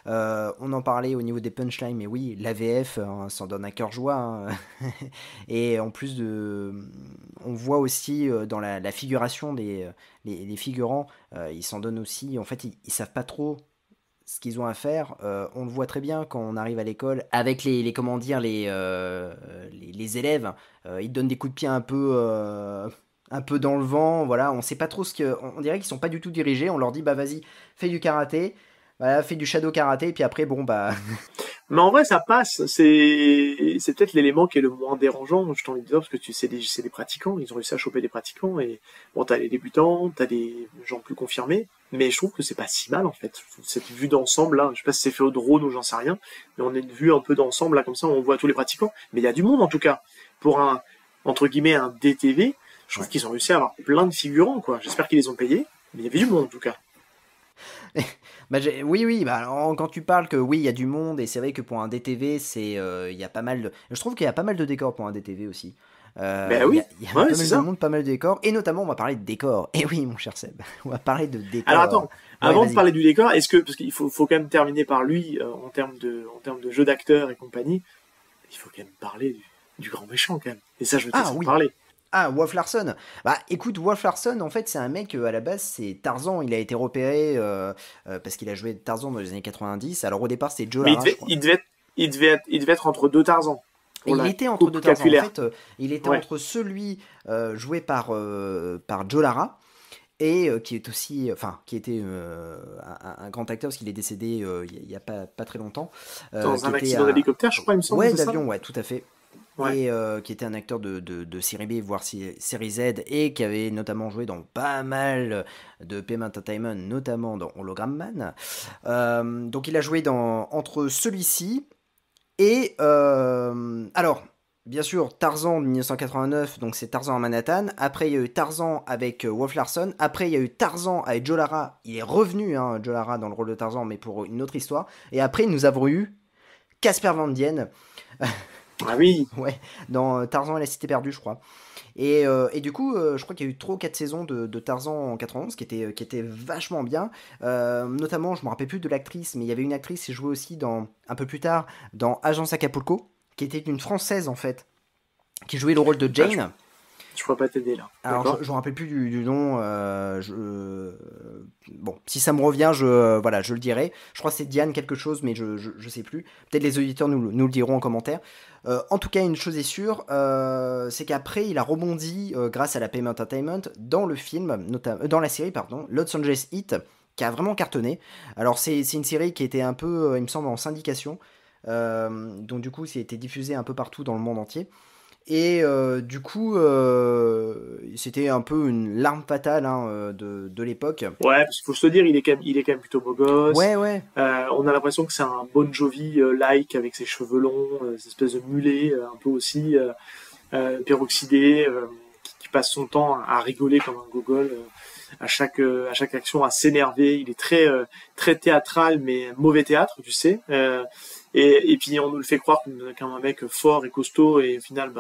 On en parlait au niveau des punchlines, mais oui, l'AVF, hein, ça en donne un cœur joie. Hein. Et en plus on voit aussi dans la figuration les figurants, ils s'en donnent aussi. En fait, ils savent pas trop ce qu'ils ont à faire. On le voit très bien quand on arrive à l'école avec les élèves. Ils te donnent des coups de pied un peu dans le vent. Voilà, on sait pas trop on dirait qu'ils sont pas du tout dirigés. On leur dit bah vas-y, fais du karaté. Voilà, fais du shadow karaté, et puis après, bon, bah... Mais en vrai, ça passe. C'est peut-être l'élément qui est le moins dérangeant, je t'en ai dit, parce que c'est des pratiquants. Ils ont réussi à choper des pratiquants. Et bon, t'as les débutants, t'as des gens plus confirmés. Mais je trouve que c'est pas si mal, en fait. Cette vue d'ensemble, là, je sais pas si c'est fait au drone ou j'en sais rien. Mais on a une vue un peu d'ensemble, là, comme ça, on voit tous les pratiquants. Mais il y a du monde, en tout cas. Pour entre guillemets, un DTV, je trouve qu'ils ont réussi à avoir plein de figurants, quoi. J'espère qu'ils les ont payés. Mais il y avait du monde, en tout cas. Bah, oui, bah, alors, quand tu parles que oui, il y a du monde, et c'est vrai que pour un DTV, il y a pas mal de... Je trouve qu'il y a pas mal de décors pour un DTV aussi. Ben oui, il y a pas mal de monde, pas mal de décors, et notamment on va parler de décors. Et oui, mon cher Seb, on va parler de décors. Alors attends, avant de parler du décor, parce qu'il faut quand même terminer par lui en termes de jeu d'acteur et compagnie, il faut quand même parler du grand méchant quand même. Et ça, je veux te parler. Ah, Wolf Larson. Bah écoute, Wolf Larson, en fait, c'est un mec, à la base, c'est Tarzan. Il a été repéré parce qu'il a joué Tarzan dans les années 90. Alors au départ, c'est Joe Lara. Il devait être entre deux Tarzans. Il était entre deux Tarzans. En fait, il était entre celui joué par Joe Lara et qui est aussi, qui était un grand acteur parce qu'il est décédé il y a pas très longtemps. Dans un accident d'hélicoptère, je crois, il me semble. Ouais, d'avion, ouais, tout à fait. Ouais. Et qui était un acteur de série B, voire série Z, et qui avait notamment joué dans pas mal de PM Entertainment, notamment dans Hologram Man. Donc il a joué entre celui-ci et... alors, bien sûr, Tarzan de 1989, donc c'est Tarzan à Manhattan. Après, il y a eu Tarzan avec Wolf Larson. Après, il y a eu Tarzan avec Joe Lara. Il est revenu, Joe Lara, dans le rôle de Tarzan, mais pour une autre histoire. Et après, nous avons eu Casper Van Dien. Ah oui. Ouais, dans Tarzan et la Cité perdue, je crois. Et du coup, je crois qu'il y a eu 3 ou 4 saisons de Tarzan en 91 qui étaient vachement bien. Notamment, je me rappelle plus de l'actrice, mais il y avait une actrice qui jouait aussi un peu plus tard dans Agence Acapulco, qui était une Française en fait, qui jouait le rôle de Jane. Je pourrais pas t'aider là. Alors, je me rappelle plus du nom. Bon, si ça me revient, je le dirai. Je crois que c'est Diane quelque chose, mais je sais plus. Peut-être les auditeurs nous le diront en commentaire. En tout cas, une chose est sûre, c'est qu'après, il a rebondi grâce à la PM Entertainment dans le film, dans la série, Los Angeles Heat, qui a vraiment cartonné. Alors, c'est une série qui était un peu, il me semble, en syndication. Donc, du coup, ça a été diffusé un peu partout dans le monde entier. Et du coup, c'était un peu une larme fatale de l'époque. Ouais, parce qu'il faut se dire, il est quand même plutôt beau gosse. Ouais. On a l'impression que c'est un Bon Jovi like avec ses cheveux longs, cette espèce de mulet, un peu aussi peroxydé, qui passe son temps à rigoler comme un gogol à chaque action, à s'énerver. Il est très très théâtral, mais mauvais théâtre, tu sais. Et puis on nous le fait croire comme un mec fort et costaud, et au final,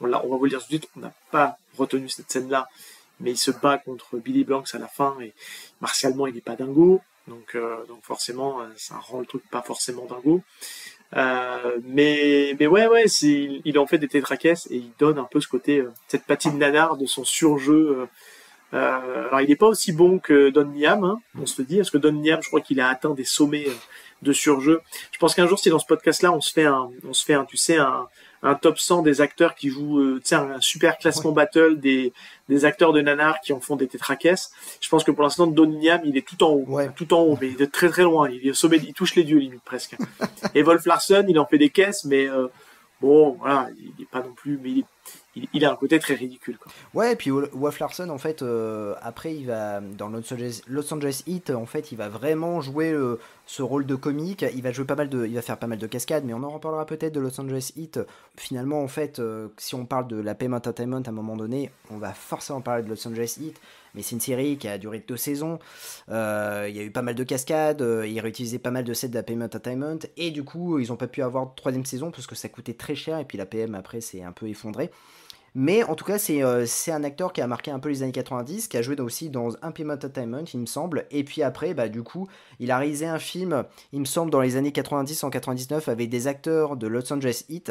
on va vous le dire tout de suite, on n'a pas retenu cette scène-là, mais il se bat contre Billy Blanks à la fin, et martialement il n'est pas dingo, donc forcément ça rend le truc pas forcément dingo. Mais ouais, il en fait des tétraquesses, et il donne un peu ce côté, cette patine nanar de son surjeu. Alors il n'est pas aussi bon que Don Niam, on se le dit, parce que Don Niam, je crois qu'il a atteint des sommets de surjeu. Je pense qu'un jour, si dans ce podcast-là, on se fait un top 100 des acteurs qui jouent, un super classement battle des acteurs de nanar qui en font des tétraquesses. Je pense que pour l'instant, Don Niam, il est tout en haut, mais il est très très loin. Il est au sommet, il touche les dieux limite presque. Et Wolf Larson, il en fait des caisses, mais bon, voilà, il est pas non plus, mais il a un côté très ridicule, quoi. Ouais, et puis Wolf Larson, en fait, après, il va dans Los Angeles Heat, en fait, il va vraiment jouer ce rôle de comique. Il va faire pas mal de cascades, mais on en reparlera peut-être de Los Angeles Heat. Finalement, en fait, si on parle de la PM Entertainment à un moment donné, on va forcément parler de Los Angeles Heat. Mais c'est une série qui a duré 2 saisons. Il y a eu pas mal de cascades. Ils réutilisaient pas mal de sets de la PM Entertainment. Et du coup, ils n'ont pas pu avoir de 3e saison parce que ça coûtait très cher. Et puis la PM, après, s'est un peu effondrée. Mais en tout cas, c'est un acteur qui a marqué un peu les années 90, qui a joué aussi dans un PM Entertainment, il me semble. Et puis après, bah, du coup, il a réalisé un film, il me semble, dans les années 90 en 99, avec des acteurs de Los Angeles Heat.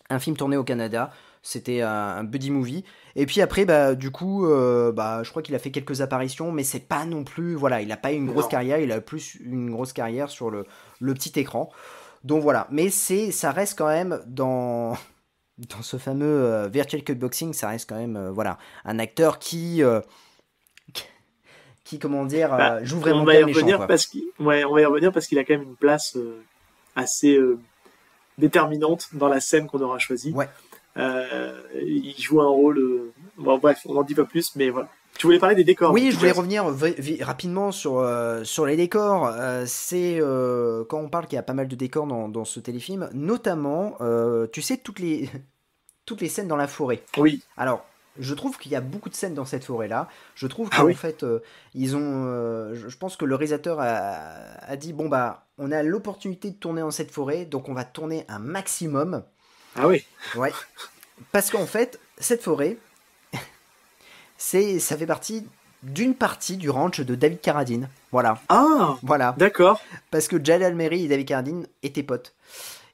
Un film tourné au Canada. C'était un buddy movie. Et puis après, bah, du coup, je crois qu'il a fait quelques apparitions, mais c'est pas non plus... Voilà, il n'a pas eu une grosse carrière, il a plus une grosse carrière sur le petit écran. Donc voilà, mais ça reste quand même dans ce fameux Virtual Cutboxing, ça reste quand même voilà, un acteur qui comment dire, joue vraiment bien méchant. On va y revenir parce qu'il a quand même une place assez déterminante dans la scène qu'on aura choisie. Ouais. Il joue un rôle... Bon, bref, on n'en dit pas plus, mais voilà. Tu voulais parler des décors? Oui, je voulais revenir rapidement sur les décors. C'est quand on parle qu'il y a pas mal de décors dans ce téléfilm, notamment, tu sais, toutes les scènes dans la forêt. Oui. Alors, je trouve qu'il y a beaucoup de scènes dans cette forêt-là. Je trouve Ah qu'en oui. fait, ils ont... je pense que le réalisateur a dit, bon bah, on a l'opportunité de tourner dans cette forêt, donc on va tourner un maximum. Ah oui. Ouais. Parce qu'en fait, cette forêt, ça fait partie d'une partie du ranch de David Carradine. Voilà. Ah, voilà. D'accord. Parce que Jalal Almeri et David Carradine étaient potes.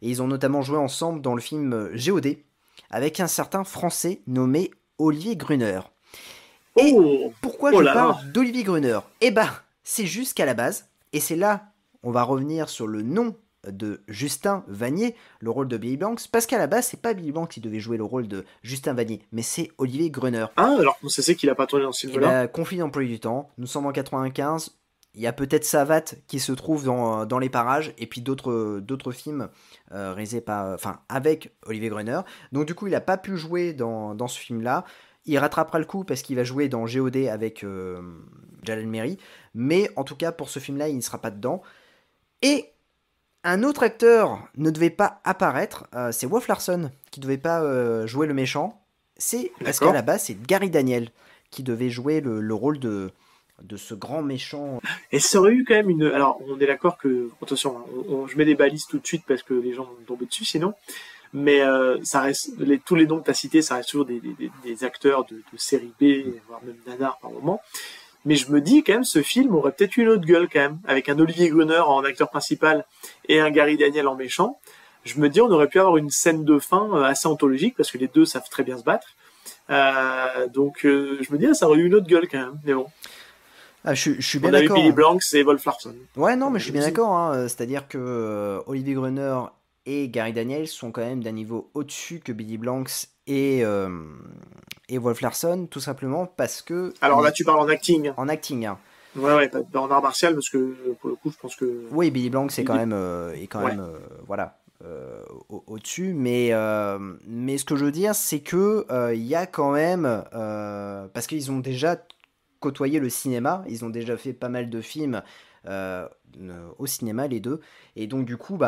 Et ils ont notamment joué ensemble dans le film G.O.D. avec un certain Français nommé Olivier Gruner. Et pourquoi je parle d'Olivier Gruner? Eh ben, c'est juste qu'à la base, et c'est là, on va revenir sur le nom de Justin Vanier, le rôle de Billy Blanks, parce qu'à la base, c'est pas Billy Blanks qui devait jouer le rôle de Justin Vanier, mais c'est Olivier Gruner. Ah, alors on sait qu'il a pas tourné dans ce film-là. Conflit d'emploi du temps, nous sommes en 95, il y a peut-être Savat qui se trouve dans les parages, et puis d'autres films réalisés avec Olivier Gruner. Donc du coup, il n'a pas pu jouer dans ce film-là. Il rattrapera le coup parce qu'il va jouer dans G.O.D. avec Jalal Almeri, mais en tout cas, pour ce film-là, il ne sera pas dedans. Et un autre acteur ne devait pas apparaître, c'est Wolf Larson qui devait pas jouer le méchant. C'est parce qu'à la base, c'est Gary Daniel qui devait jouer le rôle de ce grand méchant. Et ça aurait eu quand même une... Alors, on est d'accord que... Attention, je mets des balises tout de suite parce que les gens vont tomber dessus sinon. Mais ça reste... tous les noms que tu as cités, ça reste toujours des acteurs de série B, voire même nanar par moment. Mais je me dis quand même, ce film aurait peut-être une autre gueule quand même, avec un Olivier Gruner en acteur principal et un Gary Daniel en méchant. Je me dis, on aurait pu avoir une scène de fin assez anthologique, parce que les deux savent très bien se battre. Donc je me dis, ça aurait eu une autre gueule quand même, mais bon. Ah, je suis bien d'accord. On a d'accord. eu Billy Blanks et Wolf Larson. Ouais, non, mais je suis bien d'accord. Hein. C'est-à-dire que Olivier Gruner et Gary Daniel sont quand même d'un niveau au-dessus que Billy Blanks et Wolf Larson, tout simplement parce que... Alors là, tu parles en acting. En acting, hein. Ouais, pas en art martial, parce que pour le coup, je pense que... Oui, Billy Blanks est quand même, voilà, au-dessus. Mais ce que je veux dire, c'est que il y a quand même... parce qu'ils ont déjà côtoyé le cinéma, ils ont déjà fait pas mal de films au cinéma, les deux. Et donc, du coup,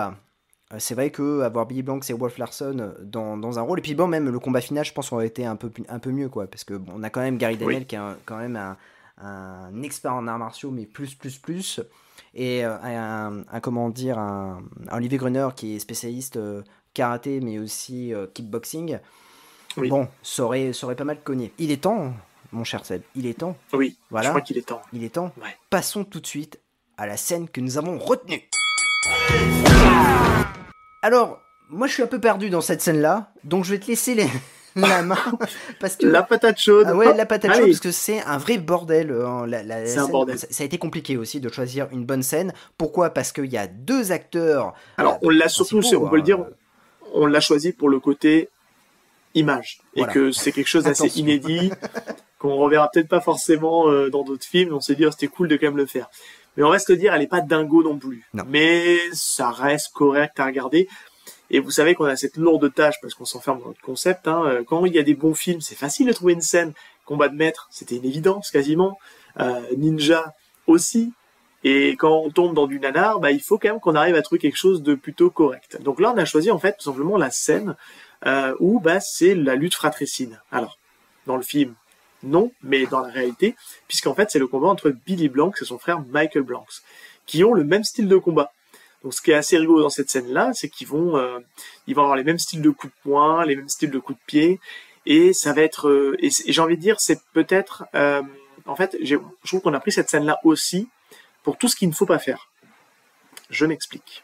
c'est vrai que avoir Billy Blanks et Wolf Larson dans un rôle, et puis bon, même le combat final, je pense qu'on aurait été un peu mieux, quoi, parce que on a quand même Gary Daniel qui est quand même un expert en arts martiaux, mais plus, et un Olivier Gruner qui est spécialiste karaté, mais aussi kickboxing. Oui. Bon, ça aurait pas mal cogné. Il est temps, mon cher Seb, il est temps. Oui, voilà. Je crois qu'il est temps. Il est temps. Ouais. Passons tout de suite à la scène que nous avons retenue. Alors, moi je suis un peu perdu dans cette scène-là, donc je vais te laisser la main, parce que... La patate chaude. Ah ouais, la patate chaude, parce que c'est un vrai bordel. C'est un bordel. Ça a été compliqué aussi de choisir une bonne scène. Pourquoi? Parce qu'il y a deux acteurs... Alors, on l'a surtout, on peut le dire, on l'a choisi pour le côté image, voilà. Et que c'est quelque chose d'assez inédit, qu'on reverra peut-être pas forcément dans d'autres films. On s'est dit, c'était cool de quand même le faire. Mais on va se le dire, elle est pas dingo non plus. Non. Mais ça reste correct à regarder. Et vous savez qu'on a cette lourde tâche, parce qu'on s'enferme dans notre concept, hein, quand il y a des bons films, c'est facile de trouver une scène. Combat de maître, c'était une évidence quasiment. Ninja aussi. Et quand on tombe dans du nanar, il faut quand même qu'on arrive à trouver quelque chose de plutôt correct. Donc là, on a choisi en fait tout simplement la scène où c'est la lutte fratricide. Alors, dans le film, non, mais dans la réalité, puisqu'en fait, c'est le combat entre Billy Blanks et son frère Michael Blanks, qui ont le même style de combat. Donc, ce qui est assez rigolo dans cette scène-là, c'est qu'ils vont avoir les mêmes styles de coups de poing, les mêmes styles de coups de pied, et ça va être, et j'ai envie de dire, c'est peut-être, en fait, je trouve qu'on a pris cette scène-là aussi pour tout ce qu'il ne faut pas faire. Je m'explique.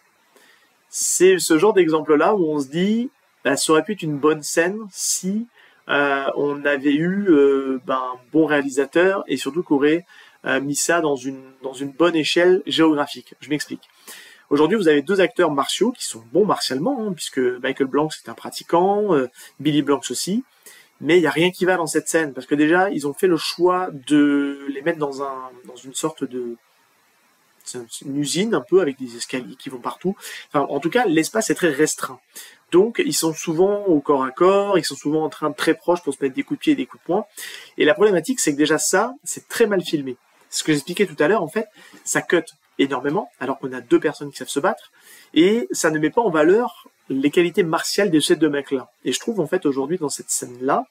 C'est ce genre d'exemple-là où on se dit, ça aurait pu être une bonne scène si on avait eu un bon réalisateur et surtout qu'on aurait mis ça dans une bonne échelle géographique. Je m'explique. Aujourd'hui, vous avez 2 acteurs martiaux qui sont bons martialement, hein, puisque Michael Blanks est un pratiquant, Billy Blanks aussi, mais il n'y a rien qui va dans cette scène, parce que déjà, ils ont fait le choix de les mettre dans une sorte de... C'est une usine un peu avec des escaliers qui vont partout. Enfin, en tout cas, l'espace est très restreint. Donc, ils sont souvent au corps à corps, ils sont souvent en train de très proches pour se mettre des coups de pied et des coups de poing. Et la problématique, c'est que déjà ça, c'est très mal filmé. Ce que j'expliquais tout à l'heure, en fait, ça cut énormément, alors qu'on a 2 personnes qui savent se battre, et ça ne met pas en valeur les qualités martiales de ces 2 mecs-là. Et je trouve, en fait, aujourd'hui, dans cette scène-là,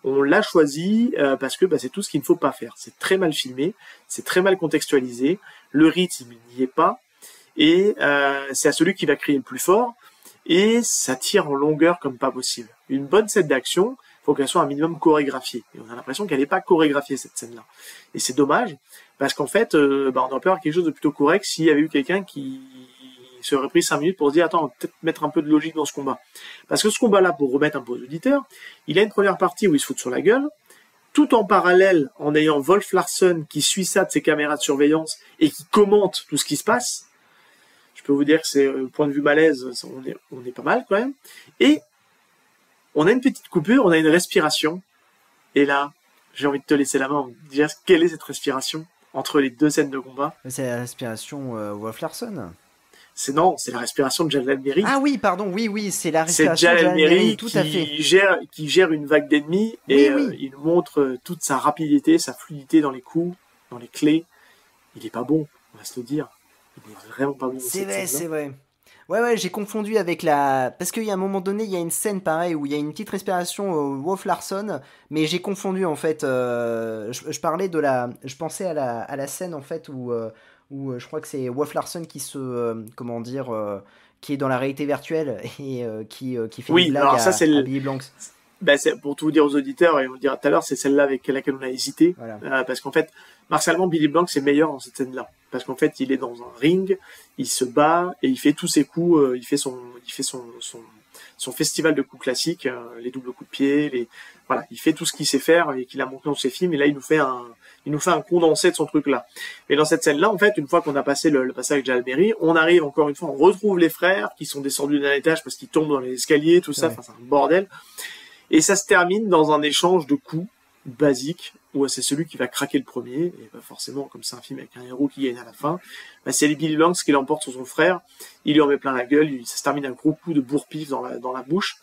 on l'a choisi parce que c'est tout ce qu'il ne faut pas faire. C'est très mal filmé, c'est très mal contextualisé, le rythme n'y est pas, et c'est à celui qui va crier le plus fort, et ça tire en longueur comme pas possible. Une bonne scène d'action, il faut qu'elle soit un minimum chorégraphiée. Et on a l'impression qu'elle n'est pas chorégraphiée, cette scène-là. Et c'est dommage, parce qu'en fait, on aurait pu avoir quelque chose de plutôt correct s'il y avait eu quelqu'un qui se serait pris 5 minutes pour se dire, attends, on va peut-être mettre un peu de logique dans ce combat. Parce que ce combat-là, pour remettre un peu aux auditeurs, il a une première partie où il se fout sur la gueule, tout en parallèle, en ayant Wolf Larsen qui suit ça de ses caméras de surveillance et qui commente tout ce qui se passe. Je peux vous dire que c'est, point de vue malaise, on est pas mal quand même. Et on a une petite coupure, on a une respiration. Et là, j'ai envie de te laisser la main. Déjà, quelle est cette respiration entre les 2 scènes de combat? C'est la respiration Wolf Larsen. C'est la respiration de Jalal Merhi. Ah oui, pardon, oui, c'est la respiration de Jalal Merhi tout à fait. Qui gère une vague d'ennemis et il montre toute sa rapidité, sa fluidité dans les coups, dans les clés. Il est pas bon, on va se le dire. Il est vraiment pas bon. C'est vrai. Ouais, j'ai confondu avec parce qu'il y a un moment donné, il y a une scène pareille où il y a une petite respiration Wolf Larsen, mais j'ai confondu en fait. Je parlais je pensais à la scène en fait où je crois que c'est Wolf Larsen qui qui est dans la réalité virtuelle et qui fait une blague à Billy Blanks. C'est pour tout vous dire aux auditeurs, et on le dira tout à l'heure, c'est celle-là avec laquelle on a hésité. Voilà. Parce qu'en fait, martialement, Billy Blanks est meilleur dans cette scène-là. Parce qu'en fait, il est dans un ring, il se bat, et il fait tous ses coups, il fait son festival de coups classiques, les doubles coups de pied, voilà, il fait tout ce qu'il sait faire et qu'il a montré dans ses films, et là, il nous fait un condensé de son truc-là. Mais dans cette scène-là, en fait, une fois qu'on a passé le passage avec Jalal Merhi, on arrive encore une fois, on retrouve les frères qui sont descendus d'un étage parce qu'ils tombent dans les escaliers, tout ça, c'est un bordel. Et ça se termine dans un échange de coups basiques, où c'est celui qui va craquer le premier, et forcément, comme c'est un film avec un héros qui gagne à la fin, c'est Billy Blanks qui l'emporte sur son frère, il lui en met plein la gueule, ça se termine un gros coup de bourre-pif dans la bouche,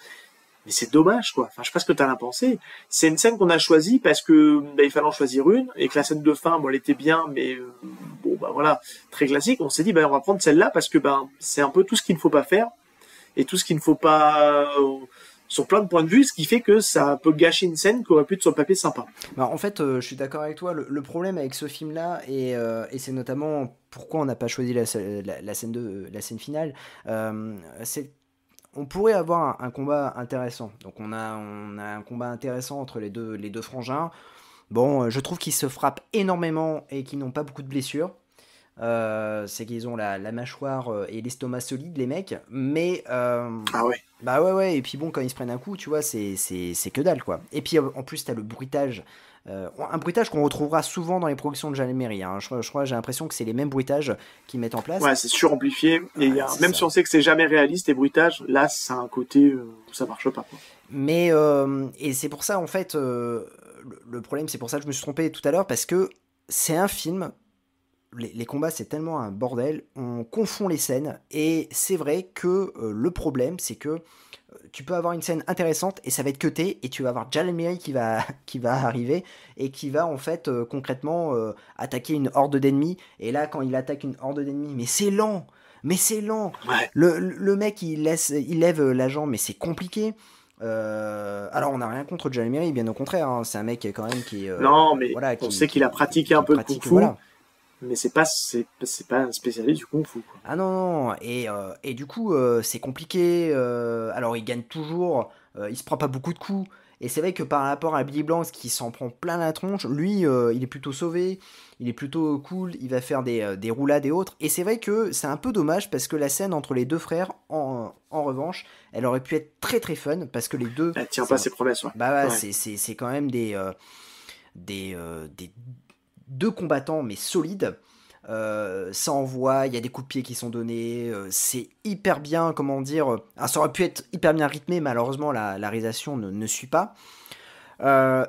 mais c'est dommage, quoi. Enfin, je sais pas ce que t'en as pensé. C'est une scène qu'on a choisie parce que il fallait en choisir une, et que la scène de fin, elle était bien, mais voilà, très classique. On s'est dit, on va prendre celle-là parce que c'est un peu tout ce qu'il ne faut pas faire, et tout ce qu'il ne faut pas... sur plein de points de vue, ce qui fait que ça peut gâcher une scène qui aurait pu être sur le papier sympa. En fait, je suis d'accord avec toi. Le problème avec ce film-là, et c'est notamment pourquoi on n'a pas choisi la scène finale, c'est on pourrait avoir un combat intéressant. Donc on a un combat intéressant entre les deux frangins. Bon, je trouve qu'ils se frappent énormément et qu'ils n'ont pas beaucoup de blessures. C'est qu'ils ont la mâchoire et l'estomac solide, les mecs, mais ah ouais. Bah ouais, et puis bon, quand ils se prennent un coup, tu vois, c'est que dalle, quoi. Et puis en plus, t'as le bruitage, un bruitage qu'on retrouvera souvent dans les productions de Jalal Merhi, hein. Je crois, j'ai l'impression que c'est les mêmes bruitages qu'ils mettent en place. Ouais, c'est suramplifié, et même si on sait que c'est jamais réaliste, les bruitages, là, ça a un côté où ça marche pas, quoi. Mais, et c'est pour ça, en fait, le problème, c'est pour ça que je me suis trompé tout à l'heure, parce que c'est un film les combats, c'est tellement un bordel, on confond les scènes, et c'est vrai que le problème, c'est que tu peux avoir une scène intéressante, et ça va être cuté, et tu vas avoir Jalal Mirri qui va arriver, et qui va en fait concrètement attaquer une horde d'ennemis, et là quand il attaque une horde d'ennemis, mais c'est lent. Ouais. Le mec il lève la jambe, mais c'est compliqué. Alors on n'a rien contre Jalal Mirri, bien au contraire, hein. C'est un mec quand même qui non, mais voilà, on sait qu'il a pratiqué un peu le kung-fu, voilà. mais c'est pas un spécialiste du kung-fu, quoi. Ah non, et du coup c'est compliqué. Alors il gagne toujours, il se prend pas beaucoup de coups, et c'est vrai que par rapport à Billy Blanks qui s'en prend plein la tronche, lui il est plutôt sauvé, il est plutôt cool, il va faire des roulades et autres, et c'est vrai que c'est un peu dommage parce que la scène entre les deux frères, en revanche, elle aurait pu être très très fun, parce que les deux... Elle tient pas ses promesses, ouais. Bah ouais. C'est quand même des deux combattants mais solides. Ça envoie, il y a des coups de pied qui sont donnés, c'est hyper bien, comment dire, ça aurait pu être hyper bien rythmé, malheureusement la réalisation ne suit pas.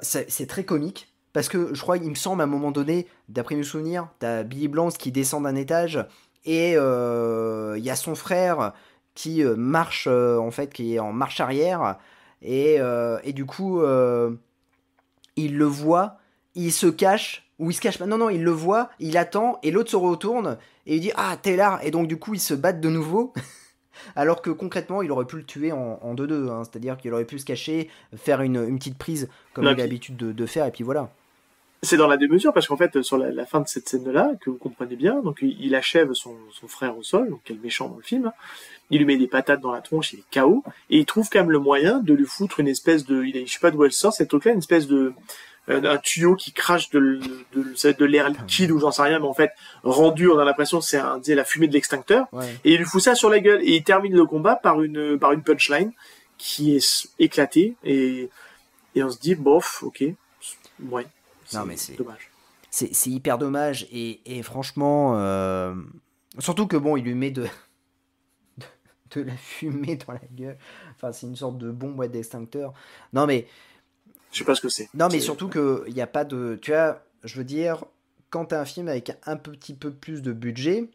C'est très comique, parce que je crois, il me semble à un moment donné, d'après mes souvenirs, t'as Billy Blanks qui descend d'un étage, et il y a son frère qui marche, en fait, qui est en marche arrière, et du coup, il le voit, il se cache, ou il se cache pas, non, il le voit, il attend, et l'autre se retourne, et il dit « Ah, t'es là !» Et donc du coup, ils se battent de nouveau, alors que concrètement, il aurait pu le tuer en 2-2, hein. C'est-à-dire qu'il aurait pu se cacher, faire une petite prise, comme il a l'habitude de faire, et puis voilà. C'est dans la démesure, parce qu'en fait, sur la fin de cette scène-là, que vous comprenez bien, donc il achève son frère au sol, donc quel méchant dans le film, il lui met des patates dans la tronche, il est KO, et il trouve quand même le moyen de lui foutre une espèce de... je sais pas d'où elle sort, cette truc-là, une espèce de... un tuyau qui crache de l'air liquide ou j'en sais rien, mais en fait, rendu, on a l'impression que c'est la fumée de l'extincteur, ouais. Et il lui fout ça sur la gueule, et il termine le combat par une punchline qui est éclatée, et on se dit, bof, ok, ouais. Non, mais c'est dommage. C'est hyper dommage, et franchement, surtout que bon, il lui met de la fumée dans la gueule. Enfin, c'est une sorte de bombe d'extincteur. Non, mais je sais pas ce que c'est. Non, mais surtout que il y a pas de, tu vois, je veux dire, quand t'as un film avec un petit peu plus de budget,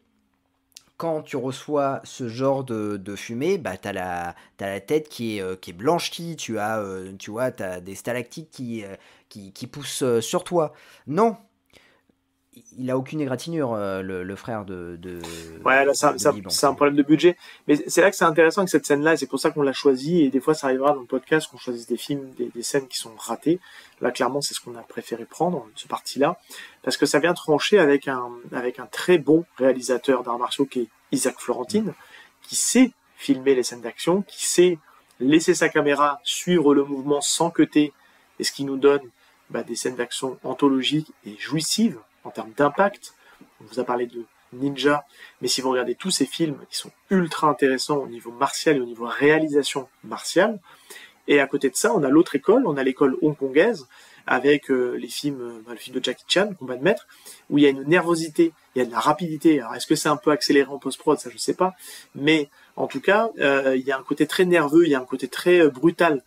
quand tu reçois ce genre de fumée, bah t'as la tête qui est blanchie, tu vois, t'as des stalactites qui poussent sur toi. Non, il a aucune égratignure, le frère de ouais, là c'est un problème de budget, mais c'est là que c'est intéressant avec cette scène-là, et c'est pour ça qu'on l'a choisi, et des fois ça arrivera dans le podcast qu'on choisisse des films, des scènes qui sont ratées. Là clairement c'est ce qu'on a préféré prendre, ce parti-là, parce que ça vient trancher avec un très bon réalisateur d'arts martiaux qui est Isaac Florentine, qui sait filmer les scènes d'action, qui sait laisser sa caméra suivre le mouvement sans cutter, et ce qui nous donne des scènes d'action anthologiques et jouissives en termes d'impact. On vous a parlé de Ninja, mais si vous regardez tous ces films, ils sont ultra intéressants au niveau martial et au niveau réalisation martiale. Et à côté de ça, on a l'autre école, on a l'école hongkongaise, avec les films, le film de Jackie Chan, Combat de maître, où il y a une nervosité, il y a de la rapidité. Alors est-ce que c'est un peu accéléré en post-prod, ça je sais pas, mais en tout cas, il y a un côté très nerveux, il y a un côté très brutal.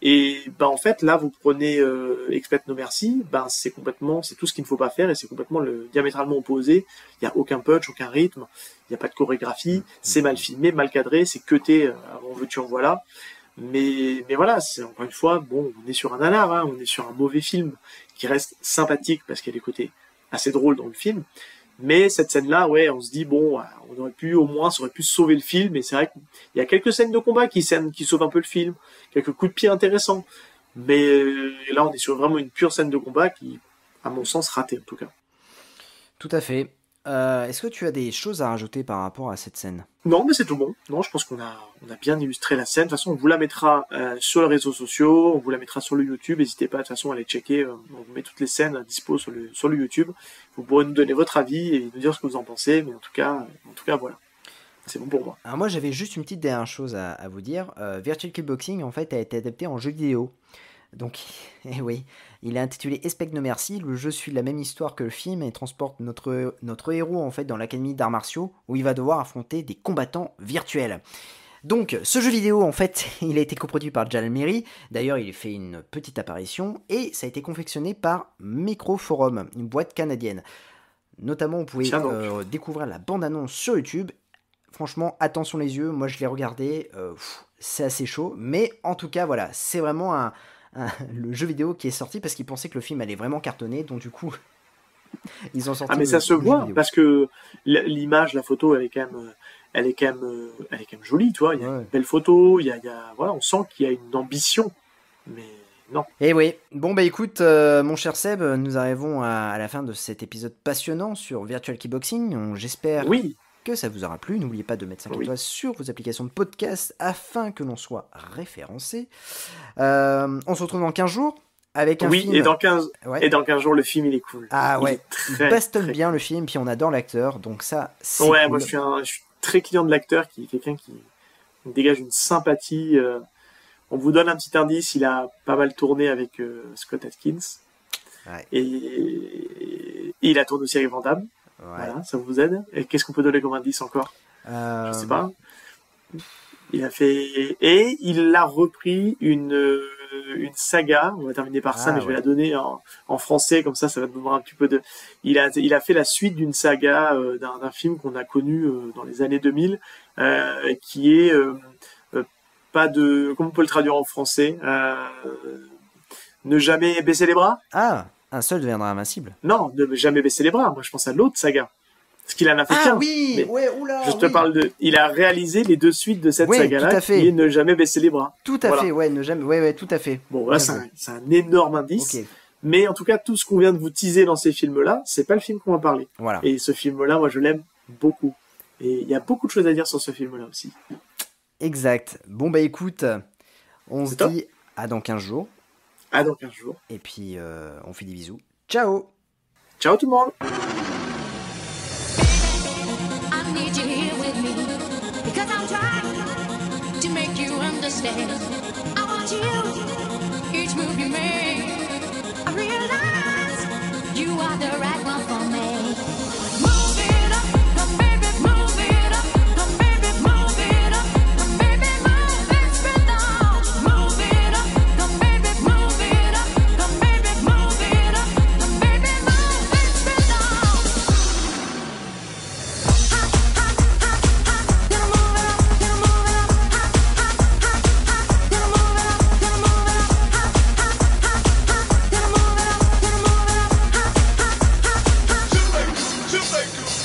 Et en fait, là, vous prenez Expect No Mercy, c'est tout ce qu'il ne faut pas faire, et c'est complètement diamétralement opposé. Il n'y a aucun punch, aucun rythme, il n'y a pas de chorégraphie, c'est mal filmé, mal cadré, c'est cuté, en veux-tu, en voilà. Mais voilà, c'est encore une fois, bon, on est sur un nanar, hein, on est sur un mauvais film qui reste sympathique parce qu'il y a des côtés assez drôles dans le film. Mais cette scène-là, ouais, on se dit, bon, on aurait pu, au moins, ça aurait pu sauver le film, et c'est vrai qu'il y a quelques scènes de combat qui sauvent un peu le film, quelques coups de pied intéressants. Mais là, on est sur vraiment une pure scène de combat qui, à mon sens, ratée, en tout cas. Tout à fait. Est-ce que tu as des choses à rajouter par rapport à cette scène ? Non, mais c'est tout bon. Non, je pense qu'on a bien illustré la scène. De toute façon, on vous la mettra sur les réseaux sociaux, on vous la mettra sur le YouTube. N'hésitez pas, de toute façon, à aller checker. On vous met toutes les scènes à dispo sur le YouTube. Vous pourrez nous donner votre avis et nous dire ce que vous en pensez. Mais en tout cas, voilà. C'est bon pour moi. Alors moi, j'avais juste une petite dernière chose à vous dire. Virtual Kickboxing, en fait, a été adapté en jeu vidéo. Donc, oui, il est intitulé Expect No Mercy. Le jeu suit la même histoire que le film et transporte notre héros en fait dans l'académie d'arts martiaux où il va devoir affronter des combattants virtuels. Donc, ce jeu vidéo, en fait, il a été coproduit par Jalal Mirri. D'ailleurs, il a fait une petite apparition et ça a été confectionné par Microforum, une boîte canadienne. Notamment, vous pouvez découvrir la bande-annonce sur YouTube. Franchement, attention les yeux, moi je l'ai regardé, c'est assez chaud. Mais en tout cas, voilà, c'est vraiment le jeu vidéo qui est sorti parce qu'ils pensaient que le film allait vraiment cartonner. Donc du coup, ils ont sorti. Ah mais ça se voit parce que l'image, la photo, elle est quand même jolie, tu vois. Il y a une belle photo, voilà, on sent qu'il y a une ambition, mais non. Et oui. Bon bah écoute, mon cher Seb, nous arrivons à la fin de cet épisode passionnant sur Virtual Kickboxing. J'espère que ça vous aura plu. N'oubliez pas de mettre 5 étoiles sur vos applications de podcast afin que l'on soit référencé. On se retrouve dans 15 jours. Avec un film. Et dans 15 jours, le film, il est cool. Ah ouais, il bastonne bien le film, puis on adore l'acteur, donc ça, c'est cool. Moi je suis très client de l'acteur, qui est quelqu'un qui dégage une sympathie. On vous donne un petit indice, il a pas mal tourné avec Scott Adkins. Ouais. Et il a tourné aussi avec Van Damme. Ouais. Voilà, ça vous aide. Et qu'est-ce qu'on peut donner comme indice encore ? Je sais pas. Il a fait... Et il a repris une saga, on va terminer par ça, mais je vais la donner en français, comme ça va nous donner un petit peu de... Il a fait la suite d'une saga, d'un film qu'on a connu dans les années 2000, qui est pas de... Comment on peut le traduire en français ? Ne jamais baisser les bras ? Ah, un seul deviendra invincible. Non, ne jamais baisser les bras. Moi, je pense à l'autre saga. Parce qu'il en a fait qu'un. Ah oui, oula. Je te parle de. Il a réalisé les 2 suites de cette saga-là, qui est Ne jamais baisser les bras. Tout à fait, ne jamais, tout à fait. Bon, là, c'est un énorme indice. Okay. Mais en tout cas, tout ce qu'on vient de vous teaser dans ces films-là, c'est pas le film qu'on va parler. Voilà. Et ce film-là, moi, je l'aime beaucoup. Et il y a beaucoup de choses à dire sur ce film-là aussi. Exact. Bon, bah écoute, on se dit à dans 15 jours. À dans 15 jours. Et puis, on fait des bisous. Ciao. Ciao tout le monde. Need you here with me because I'm trying to make you understand. I want you, each move you make. I realize you are the right one for me. Move it up, come baby, move it up, come baby, move it up, come baby, move it, spread out. Move it up, come baby, move it up, come baby, move it up, come baby, move it, spread out. Jamaica.